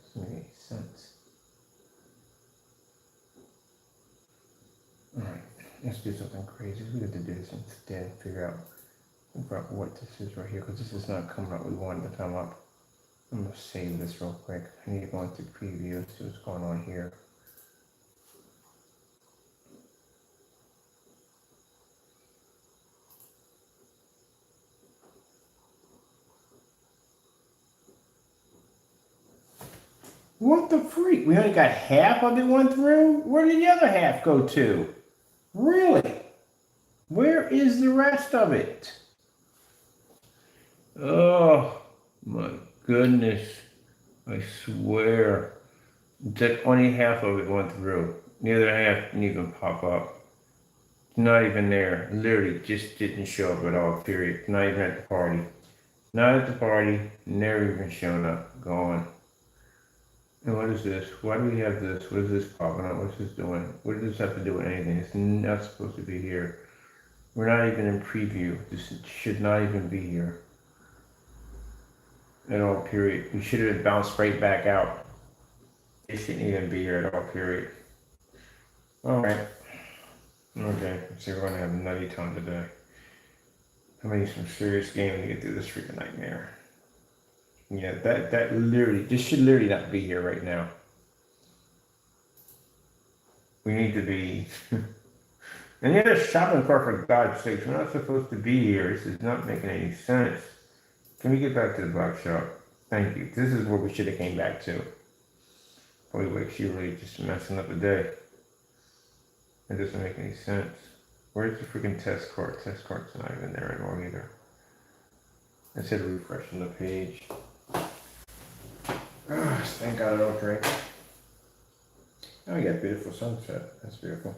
Doesn't make any sense. Alright, let's do something crazy. We have to do this instead. Figure out what this is right here, because this is not coming up we wanted to come up. I'm going to save this real quick. I need to go into preview, see what's going on here. What the freak? We only got half of it went through? Where did the other half go to? Really? Where is the rest of it? Oh my goodness. I swear. That only half of it went through. The other half didn't even pop up. Not even there. Literally just didn't show up at all, period. Not even at the party. Not at the party. Never even shown up. Gone. And what is this? Why do we have this? What is this popping up? What's this doing? What does this have to do with anything? It's not supposed to be here. We're not even in preview. This should not even be here. At all, period. We should have bounced right back out. It shouldn't even be here at all, period. Alright. Okay, so we're gonna have a nutty time today. I'm gonna need some serious gaming to get through this freaking nightmare. Yeah, that literally, this should literally not be here right now. We need to be... And the other shopping cart, for God's sakes, we're not supposed to be here. This is not making any sense. Can we get back to the black shop? Thank you. This is where we should have came back to. Holy wait, she really just messing up the day. It doesn't make any sense. Where's the freaking test cart? Test cart's not even there at all either. I said refreshing the page. Thank God I don't drink. Oh, you got beautiful sunset. That's beautiful.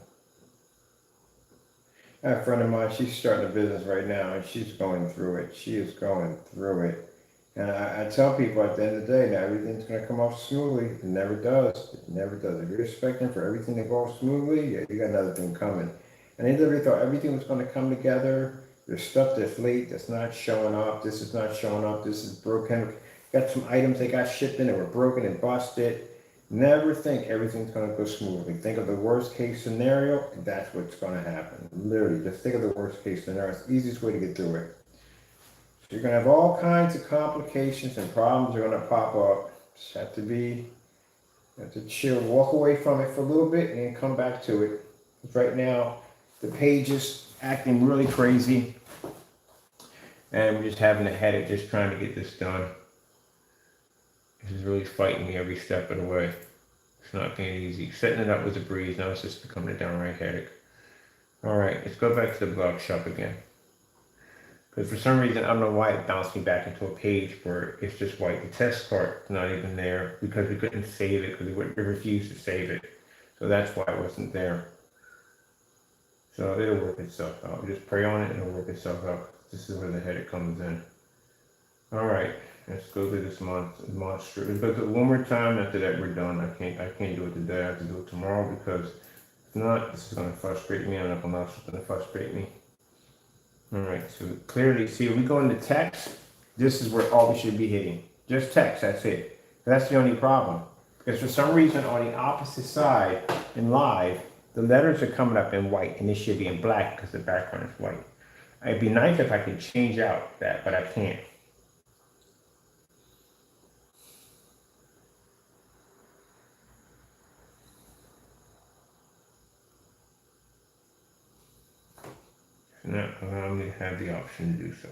I have a friend of mine, she's starting a business right now and she's going through it. She is going through it. And I tell people at the end of the day, now everything's going to come off smoothly. It never does. It never does. If you're expecting for everything to go off smoothly, yeah, you got another thing coming. And they literally thought everything was going to come together. There's stuff that's late, that's not showing up. This is not showing up. This is broken. Got some items they got shipped in that were broken and busted. Never think everything's going to go smoothly. Think of the worst case scenario, and that's what's going to happen. Literally, just think of the worst case scenario. It's the easiest way to get through it. So you're going to have all kinds of complications and problems are going to pop up. Just have to chill, walk away from it for a little bit, and then come back to it. Because right now, the page is acting really crazy, and we're just having a headache just trying to get this done. This is really fighting me every step of the way. It's not being easy. Setting it up was a breeze. Now it's just becoming a downright headache. Alright, let's go back to the blog shop again. Because for some reason, I don't know why it bounced me back into a page where it's just white. The test cart's not even there because we couldn't save it because we refused to save it. So that's why it wasn't there. So it'll work itself out. Just pray on it and it'll work itself out. This is where the headache comes in. Alright. Let's go through this monster. Let's go through it one more time. After that, we're done. I can't do it today. I have to do it tomorrow because if not, this is going to frustrate me. I'm not going to allow something to frustrate me. All right. So clearly, see, if we go into text, this is where all we should be hitting. Just text. That's it. That's the only problem. Because for some reason, on the opposite side in live, the letters are coming up in white, and it should be in black because the background is white. It'd be nice if I could change out that, but I can't. Not allowing me to have the option to do so.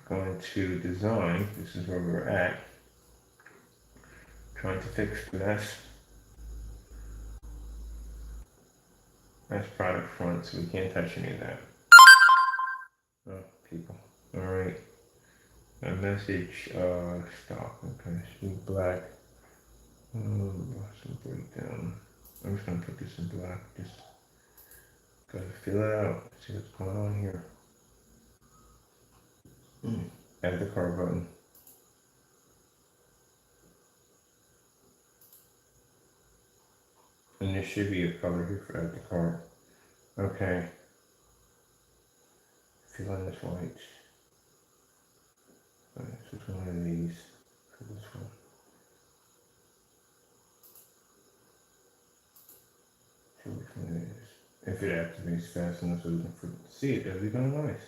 Going to design, this is where we're at. Trying to fix this. That's product front, so we can't touch any of that. Oh, people. Alright. A message, stock, okay, speak black. Some breakdown. I'm just gonna put this in black, just gotta fill it out, see what's going on here. Add the car button. And there should be a color here for add the car. Okay. Fill in this white. Alright, so it's one of these for this one. See which one it is. If it activates fast enough so we can see it, that'd be kind of nice.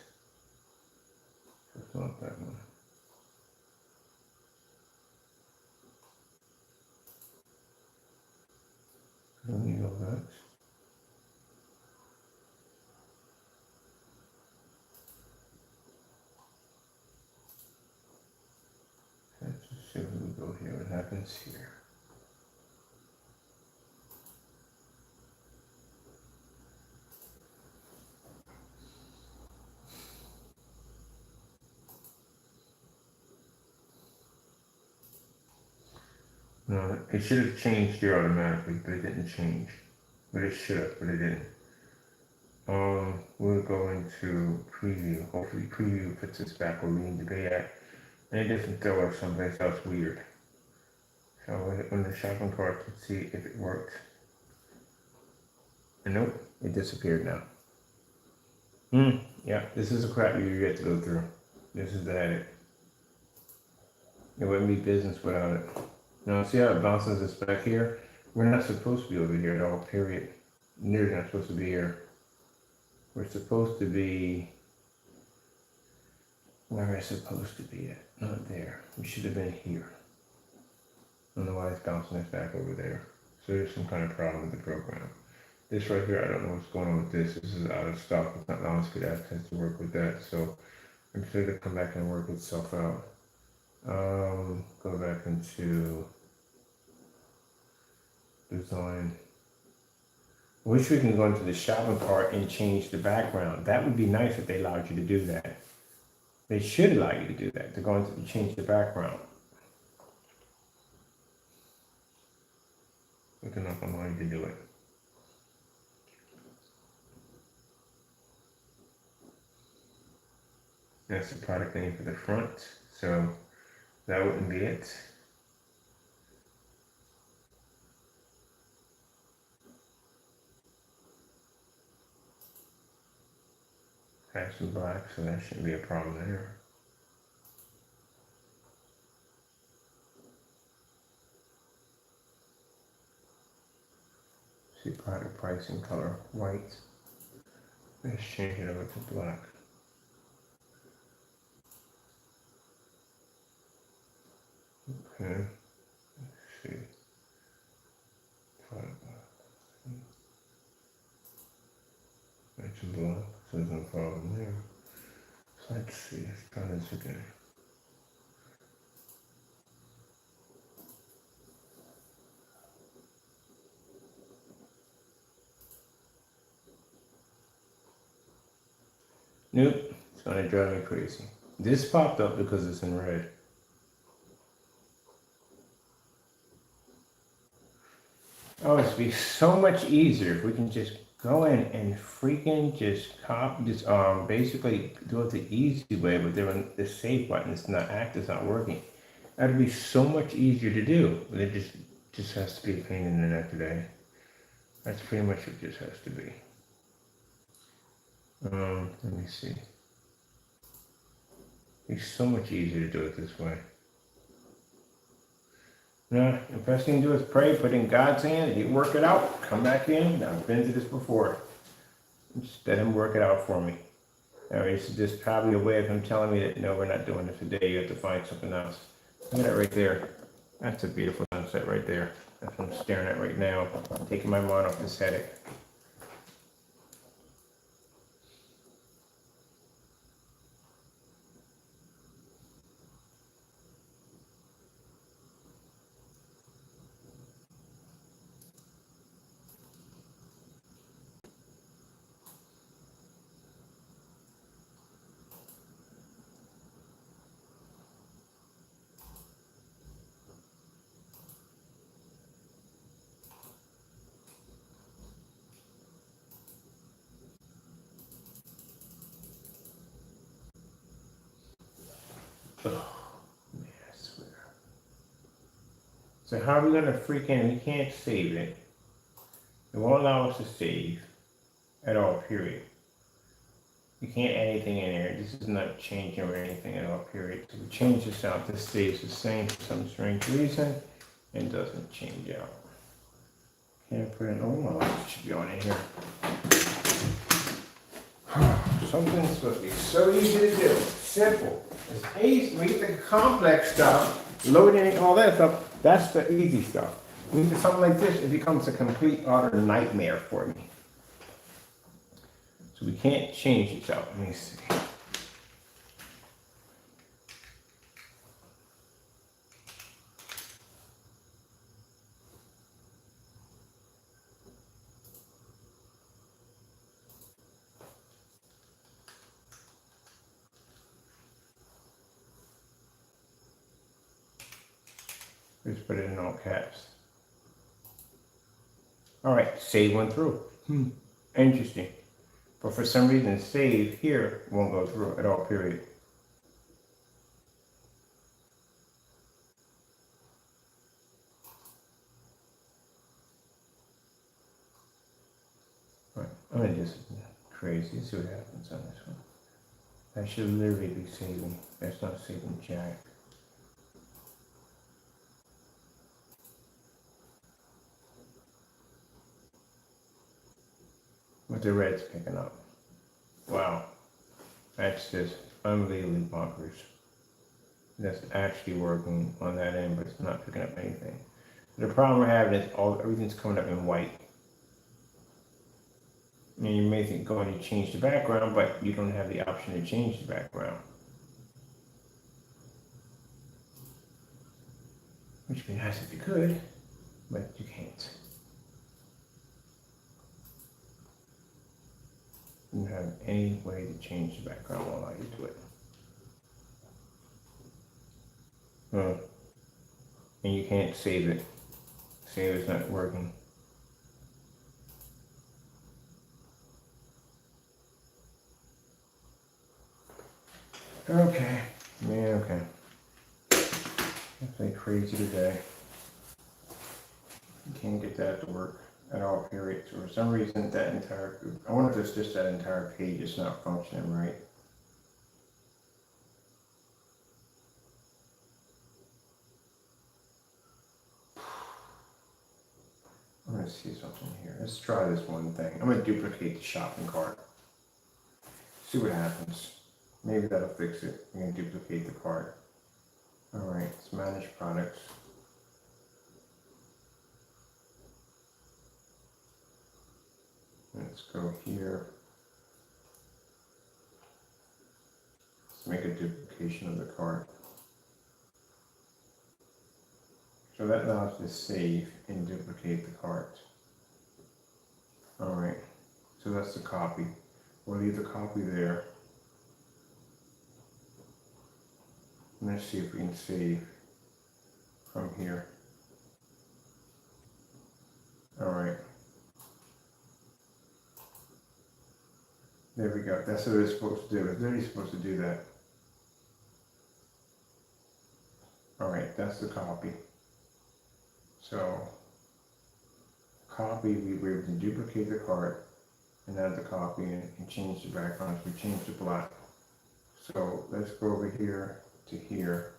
So it's not that one. I don't need all that. Let's just see where we go here, what happens here. No, it should have changed here automatically, but it didn't change. But it should have, but it didn't. We'll go into preview. Hopefully preview puts us back where we need to be at. And it doesn't throw us someplace else weird. So when the shopping cart, let's see if it worked. And nope, it disappeared now. Yeah, this is a crap you get to go through. This is the headache. It wouldn't be business without it. Now see how it bounces us back here? We're not supposed to be over here at all, period. Near not supposed to be here. We're supposed to be where we're supposed to be at. Not there. We should have been here. I don't know why it's bouncing us back over there. So there's some kind of problem with the program. This right here, I don't know what's going on with this. This is out of stock. It's not allowing us to get access to work with that. So I'm sure it'll come back and work itself out. Go back into design. I wish we can go into the shopping cart and change the background. That would be nice if they allowed you to do that. They should allow you to do that, to go into change the background. We can not allow you to do it. That's the product name for the front, so that wouldn't be it. Have some black, so that shouldn't be a problem there. See product pricing color white. Let's change it over to black. Okay. Let's see. Product black. That's in black, so there's no problem there. So let's see, let's try this again. Nope, it's gonna drive me crazy. This popped up because it's in red. Oh, it'd be so much easier if we can just go in and freaking just copy, just basically do it the easy way, but then the save button is not it's not working. That'd be so much easier to do, but it just has to be a pain in the neck today. That's pretty much what it just has to be. Let me see. It's so much easier to do it this way. No, the best thing to do is pray, put in God's hand, you work it out, come back in. I've been to this before. Just let him work it out for me. This is just probably a way of him telling me that, no, we're not doing this today, you have to find something else. Look at that right there. That's a beautiful sunset right there. That's what I'm staring at right now. I'm taking my mind off this headache. Oh, man, I swear. So how are we gonna freaking, we can't save it. It won't allow us to save at all, period. You can't add anything in here. This is not changing or anything at all, period. So we change this out. This stays the same for some strange reason and doesn't change out. Can't put in, oh, well, it should be on in here. Something's supposed to be so easy to do. Simple. It's easy. We get the complex stuff, loading all that stuff. That's the easy stuff. When you do something like this, it becomes a complete utter nightmare for me. So we can't change it out. Let me see. Just put it in all caps. All right, save went through. Interesting. But for some reason, save here won't go through at all, period. All right, I'm gonna just crazy, see what happens on this one. That should literally be saving. That's not saving jack. What the red's picking up. Wow. That's just unbelievably bonkers. That's actually working on that end, but it's not picking up anything. The problem we're having is everything's coming up in white. And you may think go and you change the background, but you don't have the option to change the background. Which would be nice if you could, but you can't. You don't have any way to change the background while you do it. And you can't save it. Save is not working. Okay. Yeah, okay. Definitely crazy today. You can't get that to work at all, period. So for some reason, that entire group, I wonder if it's just that entire page is not functioning right. I'm gonna see something here. Let's try this one thing. I'm gonna duplicate the shopping cart. See what happens. Maybe that'll fix it. I'm gonna duplicate the cart. All right, let's manage products. Let's go here. Let's make a duplication of the cart. So that allows us to save and duplicate the cart. All right, so that's the copy. We'll leave the copy there. And let's see if we can save from here. All right. There we go. That's what it's supposed to do. It's literally supposed to do that. All right, that's the copy. So, copy, we were able to duplicate the cart and add the copy and change the background. So we changed the black. So let's go over here to here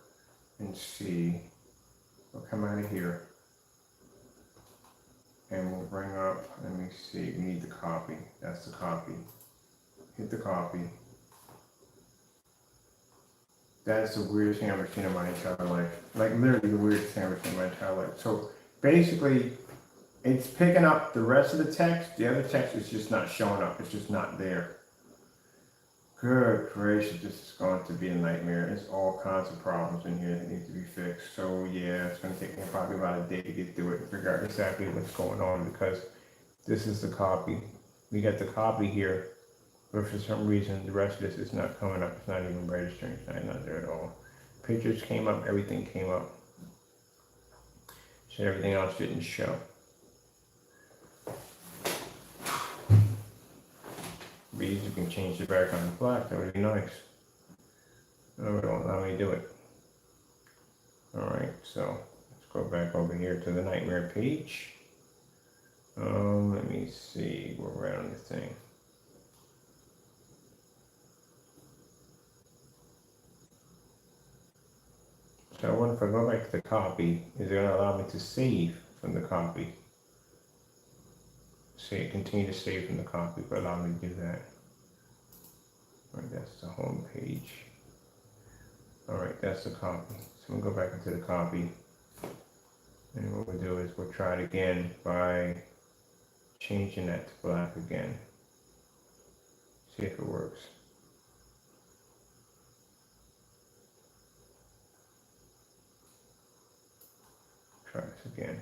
and see. We'll come out of here and we'll bring up, let me see, we need the copy. That's the copy. Hit the copy. That's the weirdest thing I've ever seen in my entire life. Like literally the weirdest thing I've ever seen in my entire life. So basically, it's picking up the rest of the text. The other text is just not showing up. It's just not there. Good gracious, this is going to be a nightmare. There's all kinds of problems in here that need to be fixed. So yeah, it's going to take me probably about a day to get through it and figure out exactly what's going on because this is the copy. We got the copy here, but for some reason the rest of this is not coming up. It's not even registering. It's not there at all. Pictures came up, everything came up. So everything else didn't show. Bees, you can change the background to black, that would be nice. No, it won't allow me to do it. Alright, so let's go back over here to the nightmare page. Let me see where we're at on this thing. So I wonder if I go back to the copy, is it going to allow me to save from the copy? Say continue to save from the copy, but allow me to do that. All right, that's the home page. All right, that's the copy. So we'll go back into the copy. And what we'll do is we'll try it again by changing that to black again. See if it works. Try this again.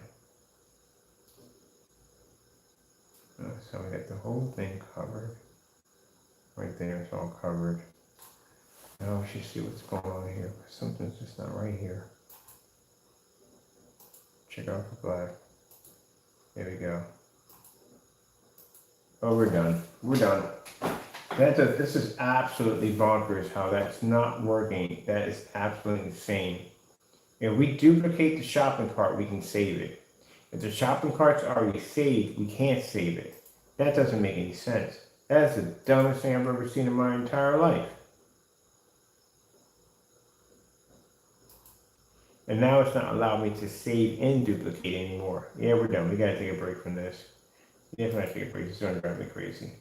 So we got the whole thing covered. Right there, it's all covered. Now we should see what's going on here. Something's just not right here. Check out for black. There we go. Oh, we're done. We're done. This is absolutely bonkers how that's not working. That is absolutely insane. If we duplicate the shopping cart, we can save it. If the shopping cart's already saved, we can't save it. That doesn't make any sense. That's the dumbest thing I've ever seen in my entire life. And now it's not allowing me to save and duplicate anymore. Yeah, we're done. We gotta take a break from this. Definitely have to take a break. It's gonna drive me crazy.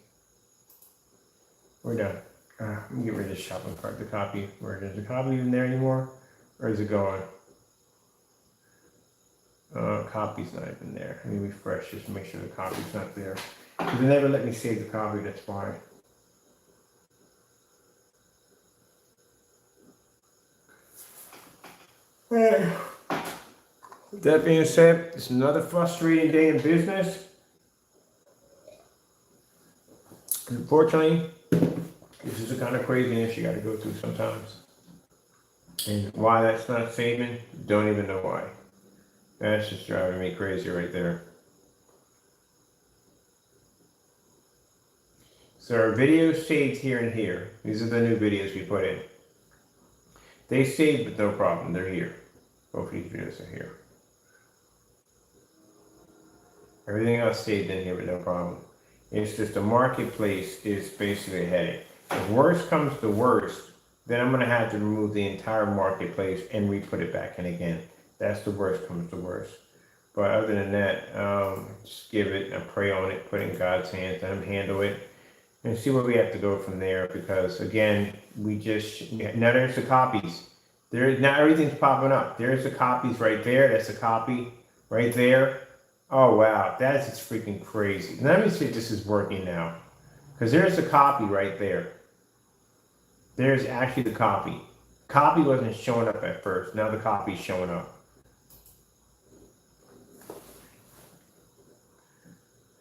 We're done. Let me get rid of the shopping cart, the copy. Where is the copy even there anymore? Or is it gone? Copy's not even there. Let me refresh just to make sure the copy's not there. Because they never let me save the copy, that's why. With that being said, it's another frustrating day in business. Unfortunately, this is the kind of craziness you got to go through sometimes. And why that's not saving, don't even know why. That's just driving me crazy right there. So our videos saved here and here. These are the new videos we put in. They saved, but no problem. They're here. Both of these videos are here. Everything else saved in here, but no problem. It's just the marketplace is basically a headache. If worst comes to worst, then I'm going to have to remove the entire marketplace and re-put it back in again. That's the worst comes to worst. But other than that, just give it and pray on it, put it in God's hands, let Him handle it, and see where we have to go from there. Because again, now there's the copies. Now everything's popping up. There's the copies right there. That's a copy right there. Oh wow, that's just freaking crazy. Let me see if this is working now. Because there's the copy right there. There's actually the copy. Copy wasn't showing up at first. Now the copy's showing up.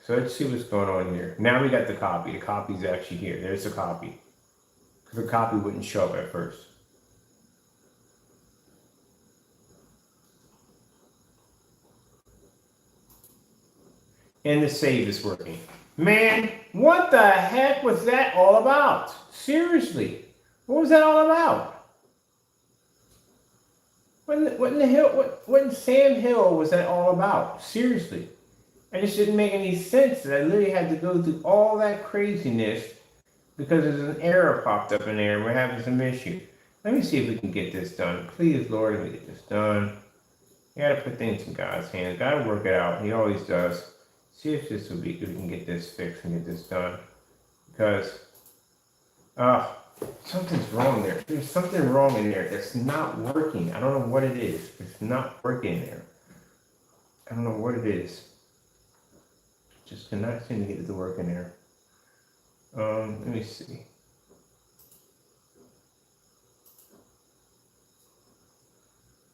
So let's see what's going on here. Now we got the copy. The copy's actually here. There's the copy. Because the copy wouldn't show up at first. And the save is working. Man, what the heck was that all about? Seriously. What was that all about? What in the hell, what in Sam Hill was that all about? Seriously. It just didn't make any sense that I literally had to go through all that craziness because there's an error popped up in there and we're having some issue. Let me see if we can get this done. Please, Lord, let me get this done. You gotta put things in God's hands. Gotta work it out. He always does. See if this will be, if we can get this fixed and get this done. Because, something's wrong there. There's something wrong in there that's not working. I don't know what it is. It's not working there. I don't know what it is. Just cannot seem to get it to work in there. Let me see.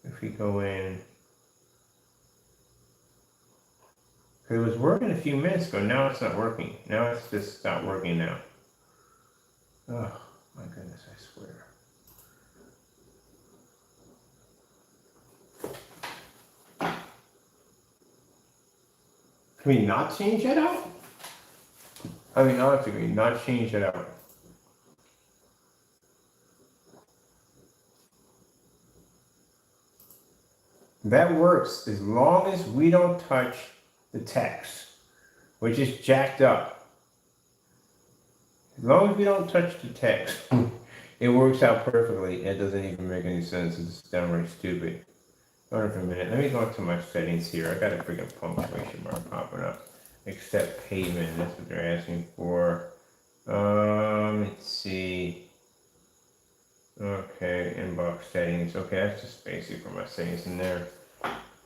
If we go in, it was working a few minutes ago. Now it's not working. Now it's just not working now. Oh my goodness! I swear. Can we not change that out? I mean, honestly, can we not change that out? That works as long as we don't touch the text, which is jacked up. As long as we don't touch the text, it works out perfectly. It doesn't even make any sense. It's downright stupid. Hold on for a minute. Let me go into my settings here. I got a freaking punctuation mark popping up. Accept payment. That's what they're asking for. Let's see. Okay, inbox settings. Okay, that's just basic for my settings in there.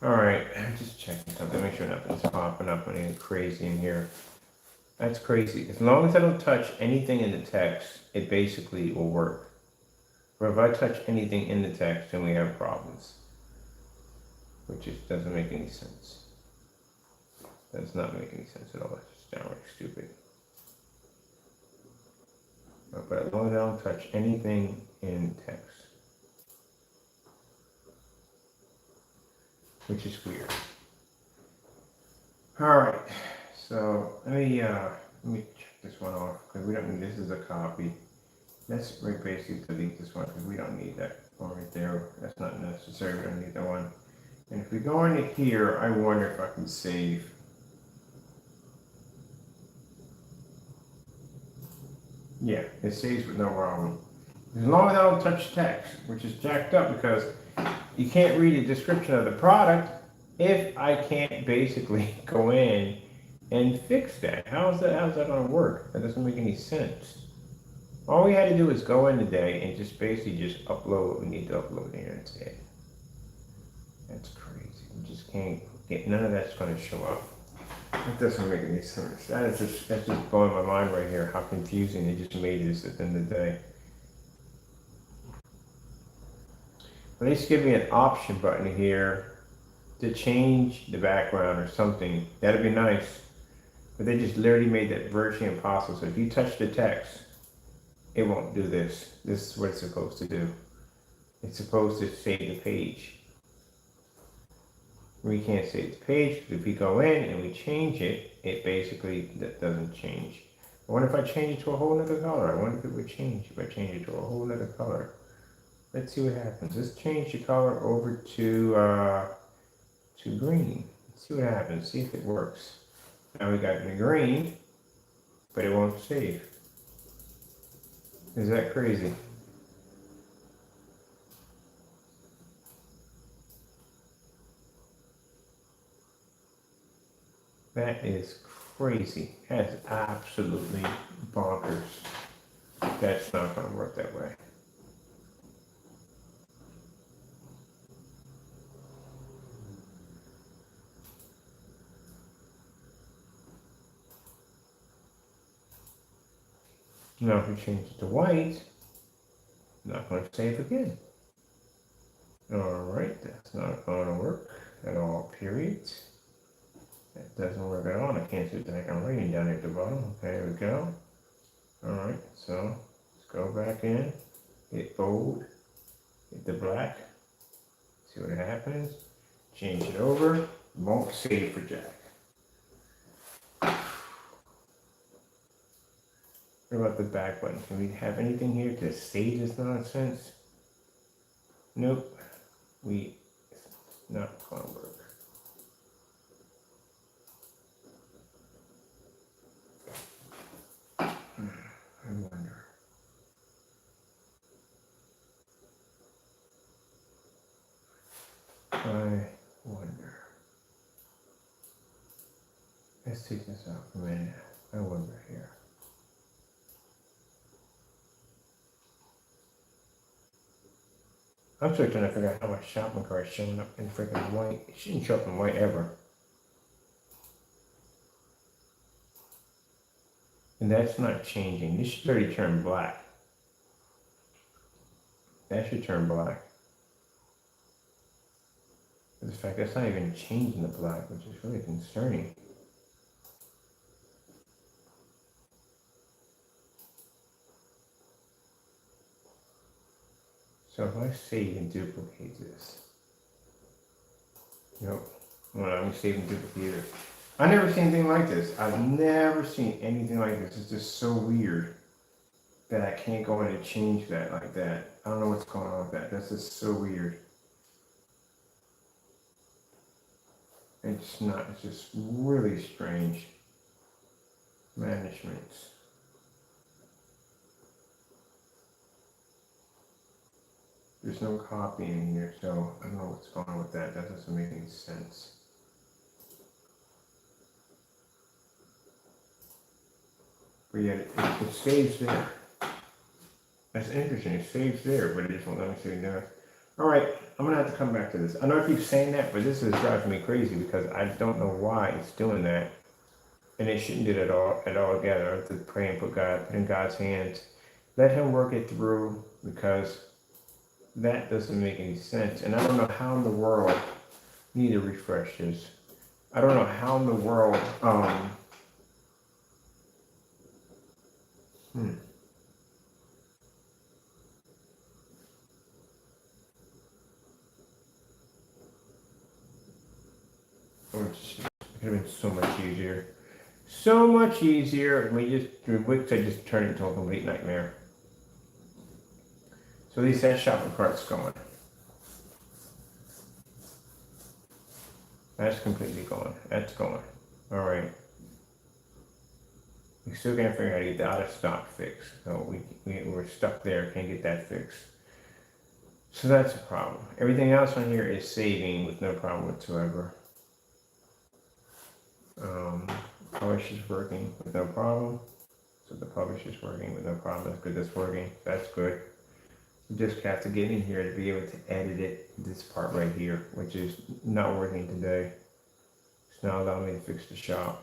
Alright, I'm just checking something. Make sure nothing's popping up or anything crazy in here. That's crazy. As long as I don't touch anything in the text, it basically will work. But if I touch anything in the text, then we have problems. Which just doesn't make any sense. Does not make any sense at all. It's just downright stupid. But as long as I don't touch anything in text. Which is weird. All right, so let me check this one off because we don't need, this is a copy. Let's basically delete this one because we don't need that one right there. That's not necessary, we don't need that one. And if we go into here, I wonder if I can save. Yeah, it saves with no problem. As long as I don't touch text, which is jacked up because you can't read the description of the product if I can't basically go in and fix that. How's that gonna work? That doesn't make any sense. All we had to do is go in today and just basically just upload what we need to upload here and say, that's crazy. We just can't get, none of that's gonna show up. That doesn't make any sense. That's just blowing my mind right here, how confusing they just made this at the end of the day. At least give me an option button here to change the background or something. That'd be nice. But they just literally made that virtually impossible. So if you touch the text, it won't do this. This is what it's supposed to do. It's supposed to save the page. We can't save the page because if we go in and we change it, it basically that doesn't change. I wonder if I change it to a whole other color. I wonder if it would change if I change it to a whole other color. Let's see what happens. Let's change the color over to green. Let's see what happens. See if it works. Now we got the green, but it won't save. Is that crazy? That is crazy. That's absolutely bonkers. That's not going to work that way. Now if we change it to white, not going to save again. Alright, that's not going to work at all, period. That doesn't work at all. I can't see what the heck I'm writing down at the bottom. Okay, there we go. Alright, so let's go back in, hit bold, hit the black, see what happens, change it over, won't save for Jack. What about the back button? Can we have anything here to save this nonsense? Nope. It's not gonna work. I wonder. Let's take this out for a minute. I wonder here. I'm still trying to figure out how my shopping cart is showing up in freaking white. It shouldn't show up in white ever. And that's not changing. This should already turn black. That should turn black. But the fact that's not even changing the black, which is really concerning. So if I save and duplicate this. Nope. Well, I'm gonna save and duplicate it. I've never seen anything like this. I've never seen anything like this. It's just so weird that I can't go in and change that like that. I don't know what's going on with that. That's just so weird. It's not, it's just really strange. Management. There's no copy in here, so I don't know what's going on with that. That doesn't make any sense. But yet it saves there. That's interesting. It saves there, but it just won't let me save there. All right, I'm gonna have to come back to this. I know I keep saying that, but this is driving me crazy because I don't know why it's doing that, and it shouldn't do that at all together. I have to pray and put in God's hands. Let Him work it through because that doesn't make any sense. And I don't know how in the world need to refresh this. I don't know how in the world. It could have been it's so much easier. So much easier. Wix, I just turned it into a complete nightmare. So at least that shopping cart's going. That's completely gone. That's gone. All right. We still can't figure out how to get the out of stock fixed. So we're stuck there. Can't get that fixed. So that's a problem. Everything else on here is saving with no problem whatsoever. Publish is working with no problem. So the publish is working with no problem. That's good. That's working. That's good. You just have to get in here to be able to edit it. This part right here, which is not working today. It's not allowing me to fix the shop.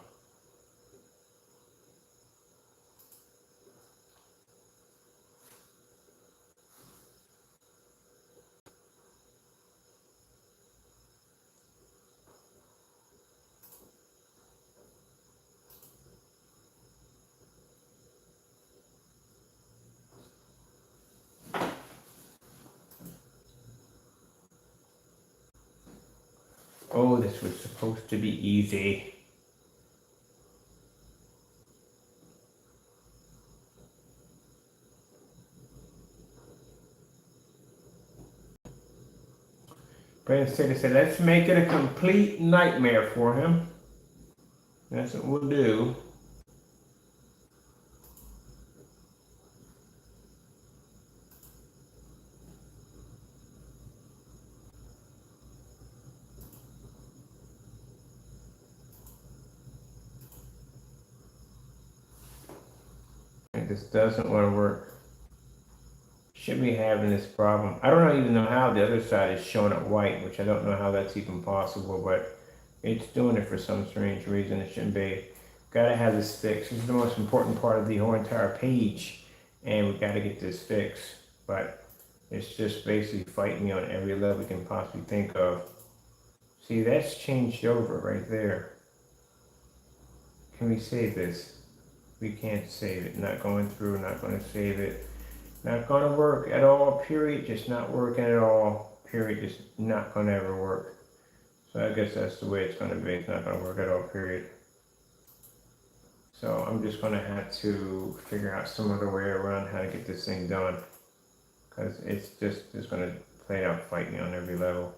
Oh, this was supposed to be easy. But instead they said, let's make it a complete nightmare for him. That's what we'll do. And this doesn't want to work. Should be having this problem. I don't even know how the other side is showing up white, which I don't know how that's even possible, but it's doing it for some strange reason. It shouldn't be. Gotta have this fixed. This is the most important part of the whole entire page, and we gotta get this fixed. But it's just basically fighting me on every level we can possibly think of. See, that's changed over right there. Can we save this? We can't save it. Not going through, not going to save it. Not going to work at all, period. Just not working at all, period. Just not going to ever work. So I guess that's the way it's going to be. It's not going to work at all, period. So I'm just going to have to figure out some other way around how to get this thing done. Because it's just going to play out, fight me on every level.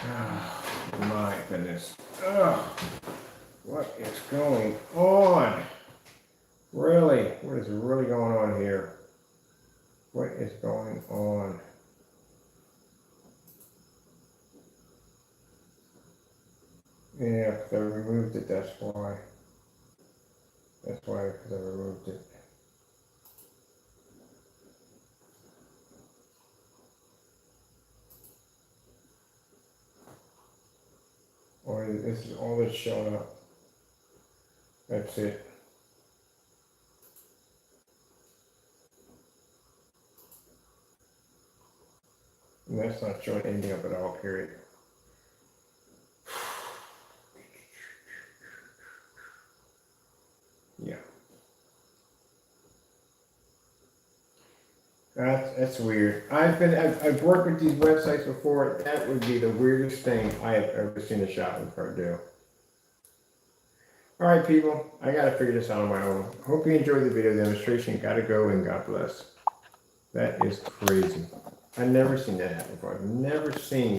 Oh, my goodness. Oh, what is going on? Really? What is really going on here? What is going on? Yeah, because I removed it, that's why. That's why, because I removed it. Or this is all that's showing up. That's it. And that's not showing anything up at all, period. Yeah. That's weird. I've worked with these websites before. That would be the weirdest thing I have ever seen a shopping cart do. All right, people. I gotta figure this out on my own. Hope you enjoyed the video demonstration. Gotta go and God bless. That is crazy. I've never seen that happen before. I've never seen